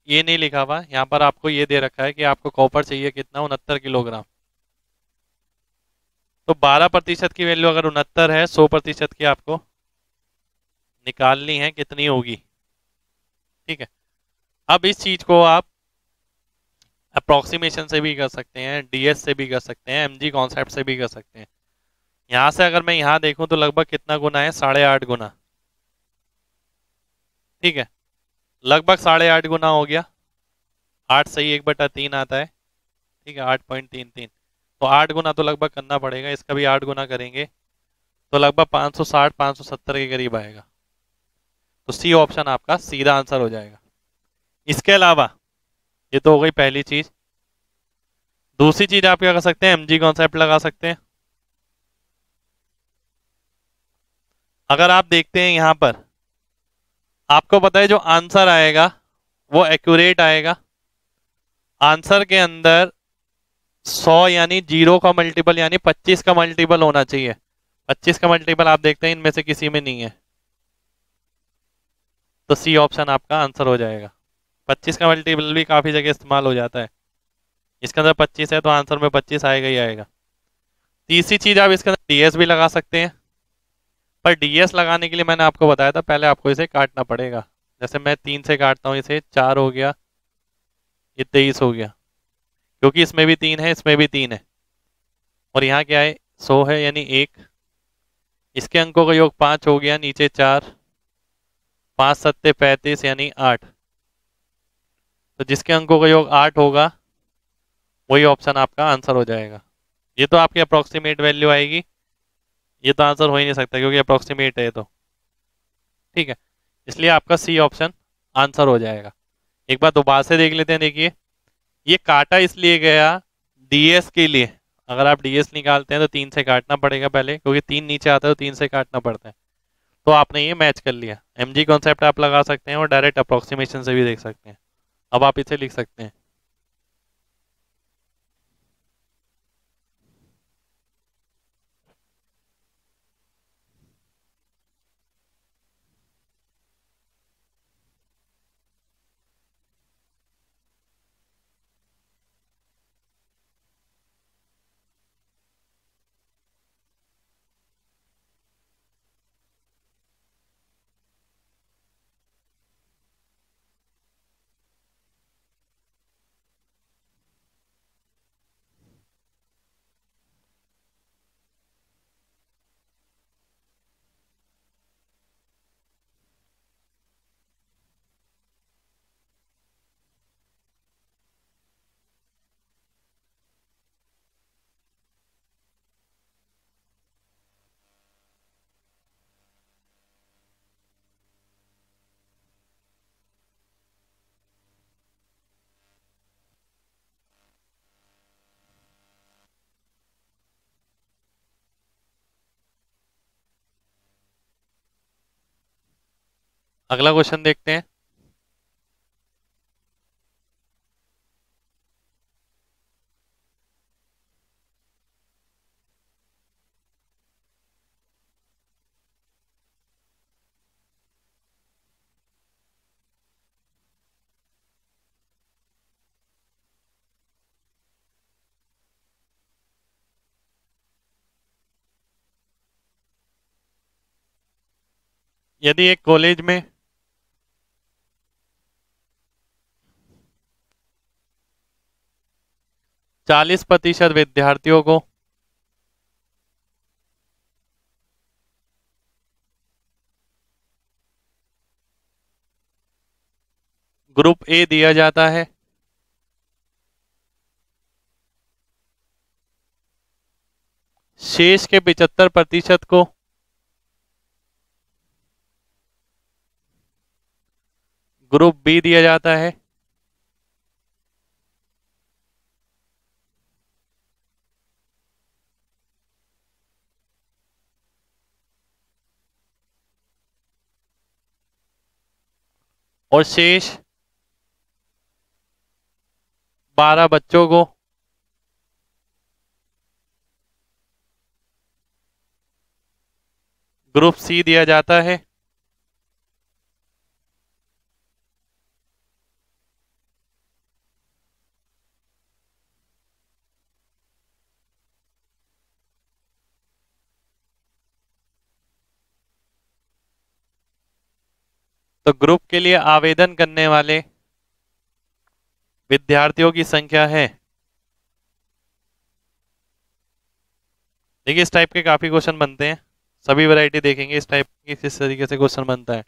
ये नहीं लिखा हुआ, यहाँ पर आपको ये दे रखा है कि आपको कॉपर चाहिए कितना, 69 किलोग्राम। तो 12% की वैल्यू अगर 69 है, 100% की आपको निकालनी है, कितनी होगी? ठीक है। अब इस चीज को आप अप्रोक्सीमेशन से भी कर सकते हैं, डीएस से भी कर सकते हैं, एमजी कॉन्सेप्ट से भी कर सकते हैं। यहाँ से अगर मैं यहाँ देखूं तो लगभग कितना गुना है? 8.5 गुना। ठीक है, लगभग 8.5 गुना हो गया। 8 सही 1/3 आता है। ठीक है, 8.33। तो 8 गुना तो लगभग करना पड़ेगा, इसका भी 8 गुना करेंगे तो लगभग 560 570 के करीब आएगा। तो सी ऑप्शन आपका सीधा आंसर हो जाएगा। इसके अलावा, ये तो हो गई पहली चीज। दूसरी चीज आप क्या कर सकते हैं? एमजी कॉन्सेप्ट लगा सकते हैं। अगर आप देखते हैं यहाँ पर, आपको पता है जो आंसर आएगा वो एक्यूरेट आएगा। आंसर के अंदर 100 यानी 0 का मल्टीपल यानी 25 का मल्टीपल होना चाहिए। 25 का मल्टीपल आप देखते हैं इनमें से किसी में नहीं है, तो सी ऑप्शन आपका आंसर हो जाएगा। 25 का मल्टीपल भी काफी जगह इस्तेमाल हो जाता है। इसके अंदर 25 है तो आंसर में 25 आएगा ही आएगा। तीसरी चीज, आप इसके अंदर डीएस भी लगा सकते हैं। पर डीएस लगाने के लिए मैंने आपको बताया था, पहले आपको इसे काटना पड़ेगा। जैसे मैं 3 से काटता हूँ इसे, 4 हो गया, ये 23 हो गया, क्योंकि इसमें भी 3 है, इसमें भी 3 है, और यहाँ क्या है? 100 है यानी 1। इसके अंकों का योग 5 हो गया, नीचे 4, 5 सत्ते 35 यानी 8। तो जिसके अंकों का योग 8 होगा वही ऑप्शन आपका आंसर हो जाएगा। ये तो आपकी अप्रोक्सीमेट वैल्यू आएगी, ये तो आंसर हो ही नहीं सकता क्योंकि अप्रोक्सीमेट है ये तो। ठीक है, इसलिए आपका सी ऑप्शन आंसर हो जाएगा। एक बार दोबारा से देख लेते हैं। देखिए, ये काटा इसलिए गया डीएस के लिए। अगर आप डीएस निकालते हैं तो 3 से काटना पड़ेगा पहले, क्योंकि 3 नीचे आता है तो 3 से काटना पड़ता है। तो आपने ये मैच कर लिया। एमजी कॉन्सेप्ट आप लगा सकते हैं और डायरेक्ट अप्रोक्सीमेशन से भी देख सकते हैं। अब आप इसे लिख सकते हैं। अगला क्वेश्चन देखते हैं। यदि एक कॉलेज में 40% विद्यार्थियों को ग्रुप ए दिया जाता है, शेष के 75% को ग्रुप बी दिया जाता है, और शेष 12 बच्चों को ग्रुप सी दिया जाता है। तो ग्रुप के लिए आवेदन करने वाले विद्यार्थियों की संख्या है। देखिए इस टाइप के काफी क्वेश्चन बनते हैं, सभी वैरायटी देखेंगे इस टाइप की किस तरीके से क्वेश्चन बनता है।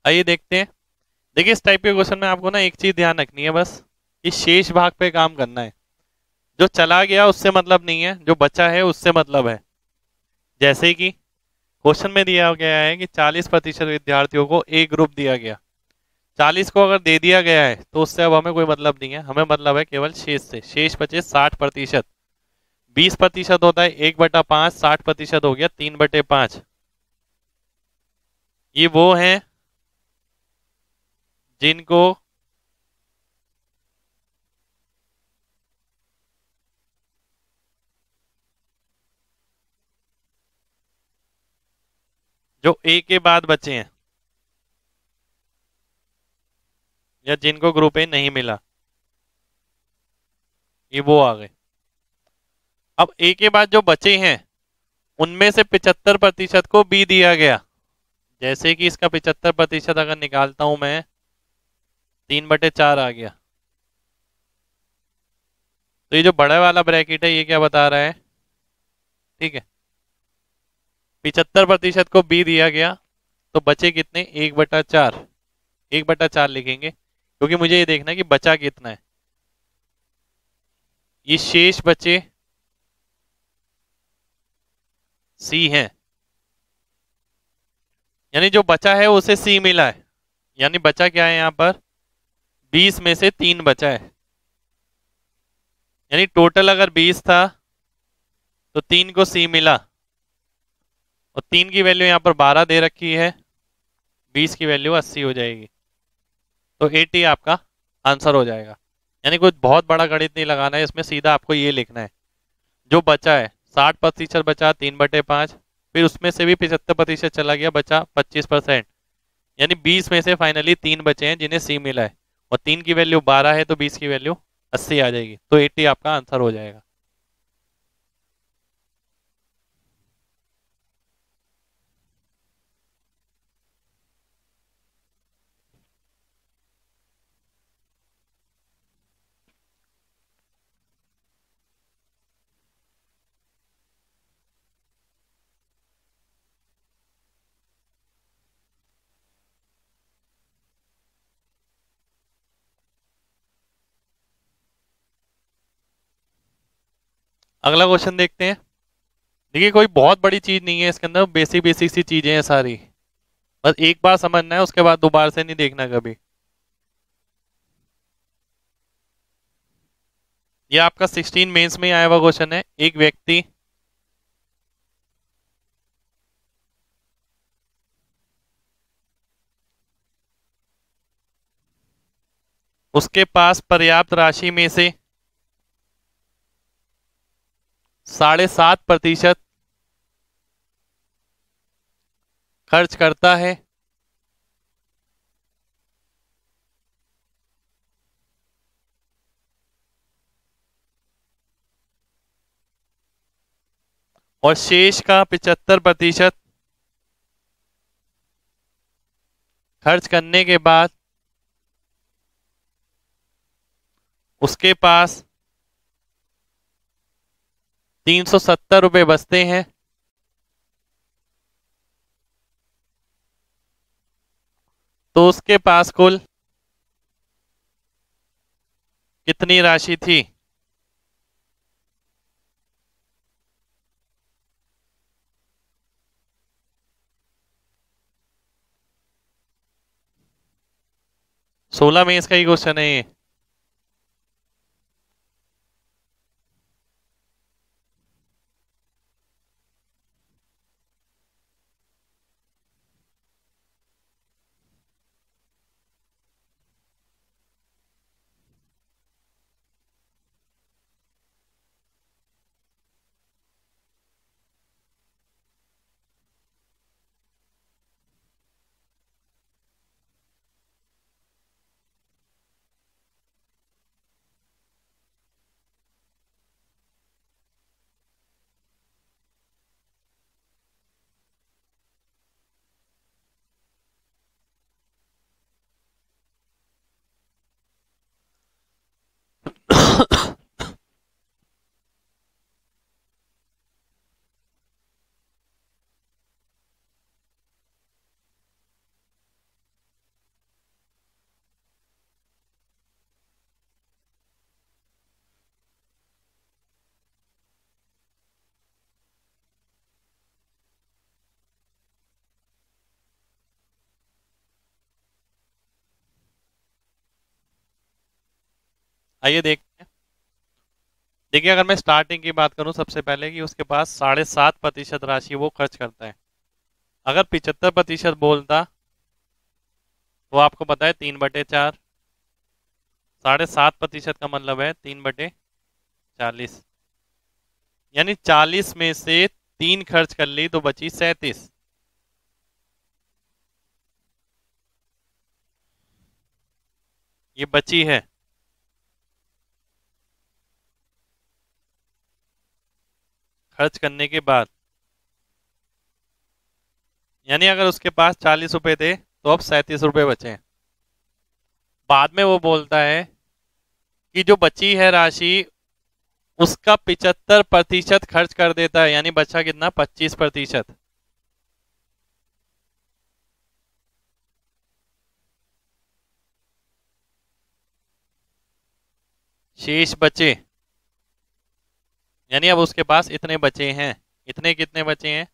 आइए देखते हैं। देखिए इस टाइप के क्वेश्चन में आपको ना एक चीज ध्यान रखनी है बस, कि शेष भाग पे काम करना है। जो चला गया उससे मतलब नहीं है, जो बचा है उससे मतलब है। जैसे कि क्वेश्चन में दिया गया है कि 40% विद्यार्थियों को ए ग्रुप दिया गया, 40 को अगर दे दिया गया है तो उससे अब हमें कोई मतलब नहीं है, हमें मतलब है केवल शेष से। शेष बचे 60%। 20% होता है 1/5, 60% हो गया 3/5। ये वो हैं जिनको जो ए के बाद बचे हैं, या जिनको ग्रुप ए नहीं मिला, ये वो आ गए। अब ए के बाद जो बचे हैं उनमें से 75% को बी दिया गया। जैसे कि इसका 75% अगर निकालता हूं मैं, 3/4 आ गया। तो ये जो बड़ा वाला ब्रैकेट है ये क्या बता रहा है, ठीक है, 75% को बी दिया गया, तो बचे कितने, 1/4। 1/4 लिखेंगे क्योंकि मुझे ये देखना है कि बचा कितना है। ये शेष बचे सी हैं, यानी जो बचा है उसे सी मिला है। यानी बचा क्या है यहाँ पर, 20 में से 3 बचा है। यानी टोटल अगर 20 था तो 3 को सी मिला, और 3 की वैल्यू यहाँ पर 12 दे रखी है, 20 की वैल्यू 80 हो जाएगी। तो 80 आपका आंसर हो जाएगा। यानी कुछ बहुत बड़ा गणित नहीं लगाना है इसमें, सीधा आपको ये लिखना है जो बचा है। 60% बचा 3/5, फिर उसमें से भी 75% चला गया, बचा 25%। यानी 20 में से फाइनली 3 बचे हैं जिन्हें सी मिला है, और 3 की वैल्यू 12 है तो 20 की वैल्यू 80 आ जाएगी। तो 80 आपका आंसर हो जाएगा। अगला क्वेश्चन देखते हैं। देखिए कोई बहुत बड़ी चीज नहीं है इसके अंदर, बेसिक बेसिक सी चीजें हैं सारी। बस एक बार समझना है, उसके बाद दोबारा से नहीं देखना कभी। ये आपका 16 मेंस में ही आया हुआ क्वेश्चन है। एक व्यक्ति उसके पास पर्याप्त राशि में से 7.5% खर्च करता है, और शेष का 75% खर्च करने के बाद उसके पास 370 रुपये बचते हैं, तो उसके पास कुल कितनी राशि थी? सोलह में इसका ही क्वेश्चन है ये। आइए देखते हैं। देखिए अगर मैं स्टार्टिंग की बात करूं सबसे पहले, कि उसके पास 7.5% राशि वो खर्च करता है। अगर 75% बोलता तो आपको पता है 3/4। 7.5% का मतलब है 3/40। यानी 40 में से 3 खर्च कर ली तो बची 37। ये बची है। खर्च करने के बाद, यानी अगर उसके पास 40 रुपए थे तो अब 37 रुपए बचे हैं। बाद में वो बोलता है कि जो बची है राशि उसका 75% खर्च कर देता है, यानी बचा कितना? 25%। शेष बचे, यानी अब उसके पास इतने बचे हैं। इतने कितने बचे हैं?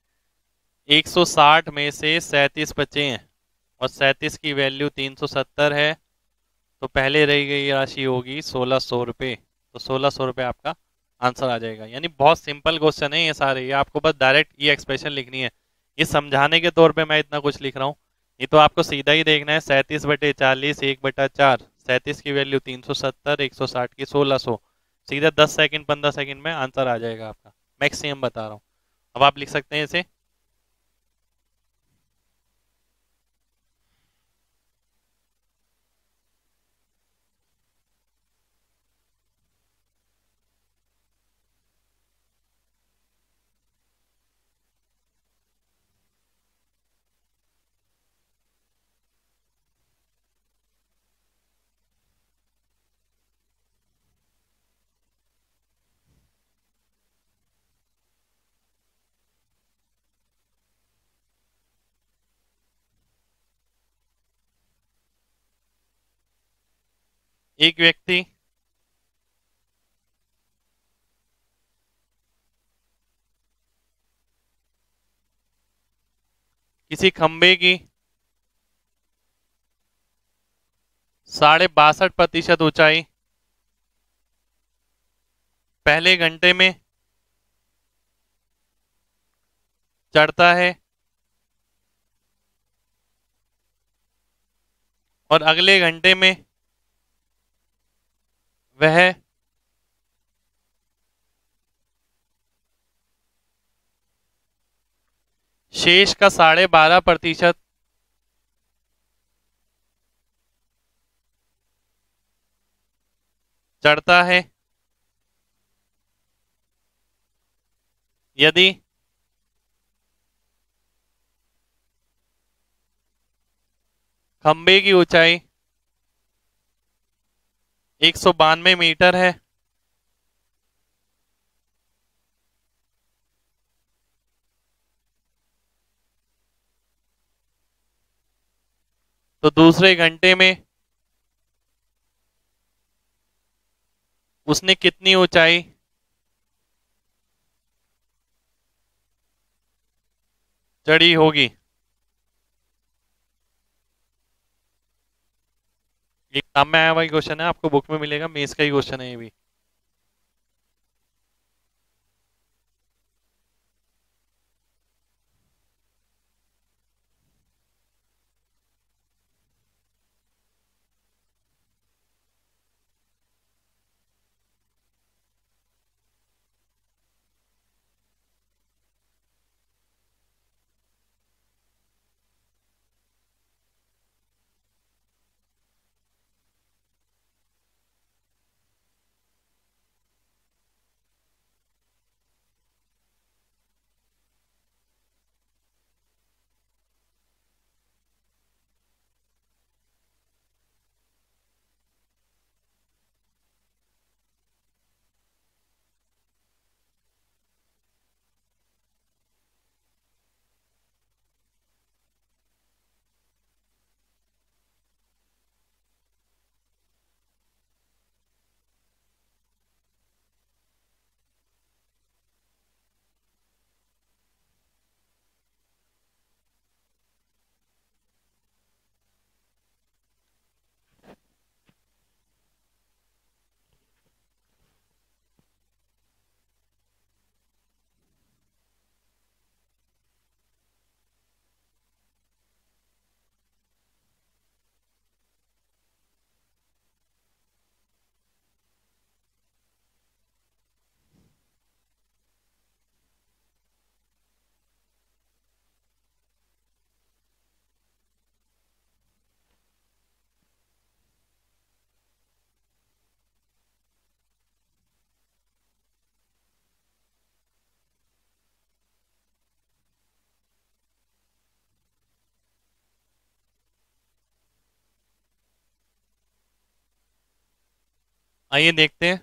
160 में से 37 बचे हैं, और 37 की वैल्यू 370 है। तो पहले रही गई राशि होगी 1600 रुपये। तो 1600 रुपये आपका आंसर आ जाएगा। यानी बहुत सिंपल क्वेश्चन है ये सारे। ये आपको बस डायरेक्ट ये एक्सप्रेशन लिखनी है। ये समझाने के तौर पे मैं इतना कुछ लिख रहा हूँ। ये तो आपको सीधा ही देखना है। 37/40 1/4। 37 की वैल्यू 370, 160 की 1600। सीधा 10 सेकंड 15 सेकंड में आंसर आ जाएगा आपका। मैक्सिमम बता रहा हूँ। अब आप लिख सकते हैं इसे। एक व्यक्ति किसी खंबे की 62.5% ऊंचाई पहले घंटे में चढ़ता है और अगले घंटे में वह शेष का 12.5% चढ़ता है। यदि खंबे की ऊंचाई 192 मीटर है तो दूसरे घंटे में उसने कितनी ऊंचाई चढ़ी होगी। एग्जाम में आया हुआ क्वेश्चन है, आपको बुक में मिलेगा, मेंस का ही क्वेश्चन है ये भी। आइए देखते हैं।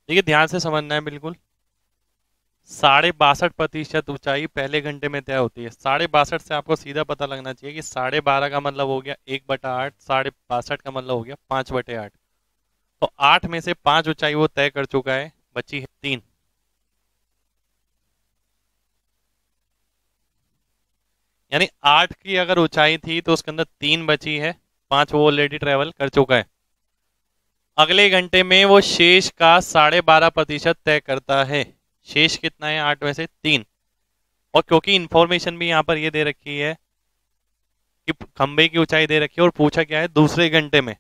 देखिए ध्यान से समझना है बिल्कुल। 62.5% ऊंचाई पहले घंटे में तय होती है। 62.5 से आपको सीधा पता लगना चाहिए कि 12.5 का मतलब हो गया 1/8, 62.5 का मतलब हो गया 5/8। तो 8 में से 5 ऊंचाई वो तय कर चुका है, बची है 3। यानी 8 की अगर ऊंचाई थी तो उसके अंदर 3 बची है, 5 वो ऑलरेडी ट्रेवल कर चुका है। अगले घंटे में वो शेष का 12.5% तय करता है। शेष कितना है 8 में से 3। और क्योंकि इंफॉर्मेशन भी यहाँ पर ये दे रखी है कि खंबे की ऊंचाई दे रखी है और पूछा क्या है दूसरे घंटे में,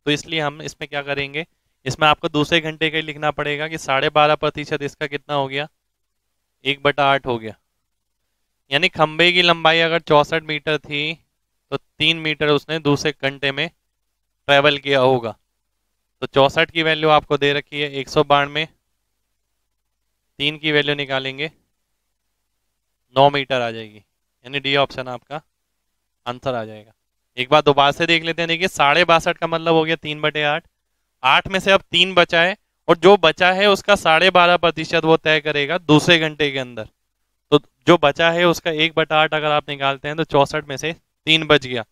तो इसलिए हम इसमें क्या करेंगे, इसमें आपको दूसरे घंटे का ही लिखना पड़ेगा कि 12.5% इसका कितना हो गया, 1/8 हो गया। यानी खंबे की लंबाई अगर 64 मीटर थी तो 3 मीटर उसने दूसरे घंटे में ट्रेवल किया होगा। तो 64 की वैल्यू आपको दे रखी है 192, 3 की वैल्यू निकालेंगे 9 मीटर आ जाएगी। यानी डी ऑप्शन आपका आंसर आ जाएगा। एक बार दोबारा से देख लेते हैं। देखिए 62.5 का मतलब हो गया 3/8। 8 में से अब 3 बचा है और जो बचा है उसका 12.5% वो तय करेगा दूसरे घंटे के अंदर। तो जो बचा है उसका 1/8 अगर आप निकालते हैं तो 64 में से 3 बच गया।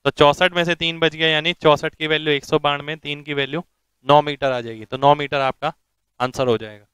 तो 64 में से 3 बच गया यानी 64 की वैल्यू 192, 3 की वैल्यू 9 मीटर आ जाएगी। तो 9 मीटर आपका आंसर हो जाएगा।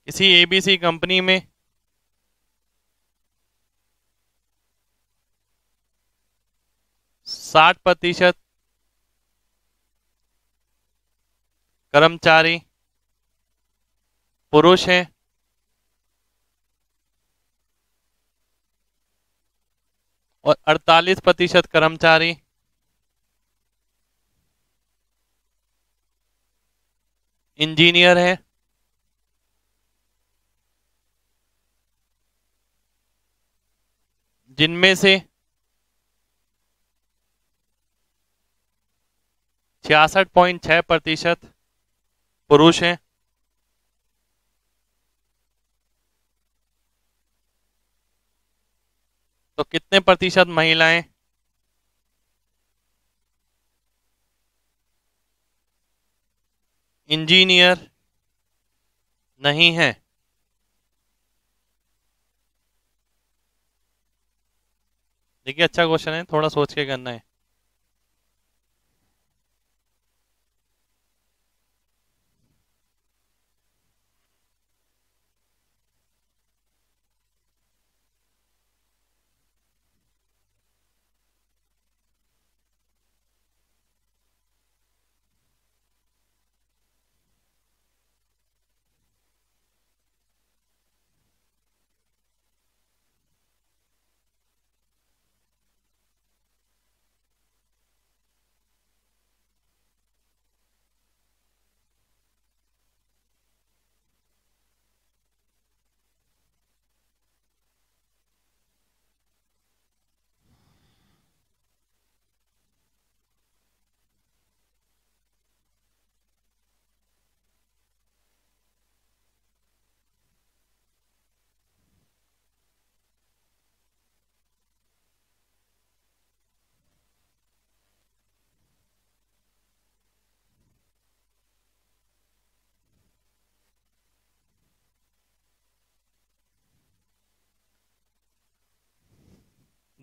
किसी एबीसी कंपनी में 60% कर्मचारी पुरुष हैं और 48% कर्मचारी इंजीनियर हैं। जिनमें से 66.6% पुरुष हैं। तो कितने प्रतिशत महिलाएं इंजीनियर नहीं हैं? देखिए अच्छा क्वेश्चन है, थोड़ा सोच के करना है।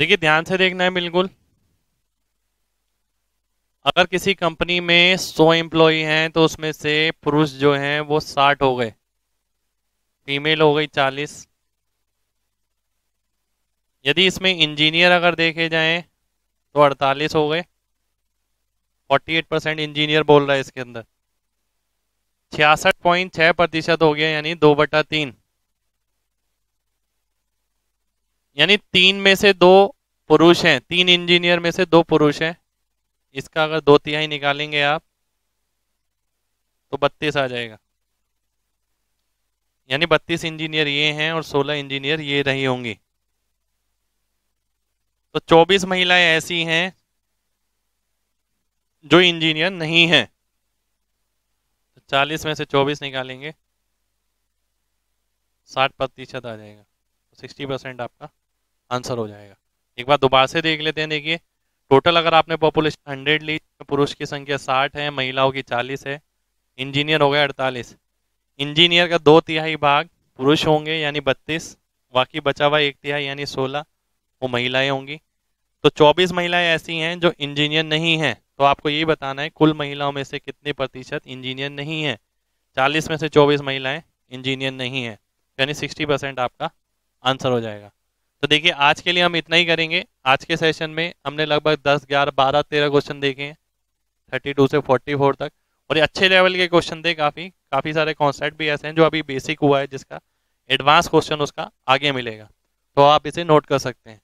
देखिए ध्यान से देखना है बिल्कुल। अगर किसी कंपनी में 100 एम्प्लॉय हैं तो उसमें से पुरुष जो हैं वो 60 हो गए, फीमेल हो गई 40। यदि इसमें इंजीनियर अगर देखे जाएं तो 48 हो गए। 48% इंजीनियर बोल रहा है इसके अंदर। 66.6% हो गया, यानी 2/3। यानी 3 में से 2 पुरुष हैं, 3 इंजीनियर में से 2 पुरुष हैं। इसका अगर 2/3 निकालेंगे आप तो 32 आ जाएगा। यानी 32 इंजीनियर ये हैं और 16 इंजीनियर ये रही होंगी। तो 24 महिलाएं ऐसी हैं जो इंजीनियर नहीं हैं। तो 40 में से 24 निकालेंगे, 60% आ जाएगा। तो 60% आपका आंसर हो जाएगा। एक बार दोबारा से देख लेते हैं। देखिए टोटल अगर आपने पॉपुलेशन 100 ली, पुरुष की संख्या 60 है, महिलाओं की 40 है, इंजीनियर हो गए 48। इंजीनियर का 2/3 भाग पुरुष होंगे यानी 32, बाकी बचा हुआ 1/3 यानी 16 वो महिलाएं होंगी। तो 24 महिलाएं ऐसी हैं जो इंजीनियर नहीं हैं। तो आपको ये बताना है कुल महिलाओं में से कितने प्रतिशत इंजीनियर नहीं है। 40 में से 24 महिलाएं इंजीनियर नहीं है, यानी 60% आपका आंसर हो जाएगा। तो देखिए आज के लिए हम इतना ही करेंगे। आज के सेशन में हमने लगभग 10, 11, 12, 13 क्वेश्चन देखे हैं, 32 से 44 तक। और ये अच्छे लेवल के क्वेश्चन थे। काफ़ी काफ़ी सारे कॉन्सेप्ट भी ऐसे हैं जो अभी बेसिक हुआ है, जिसका एडवांस क्वेश्चन उसका आगे मिलेगा, तो आप इसे नोट कर सकते हैं।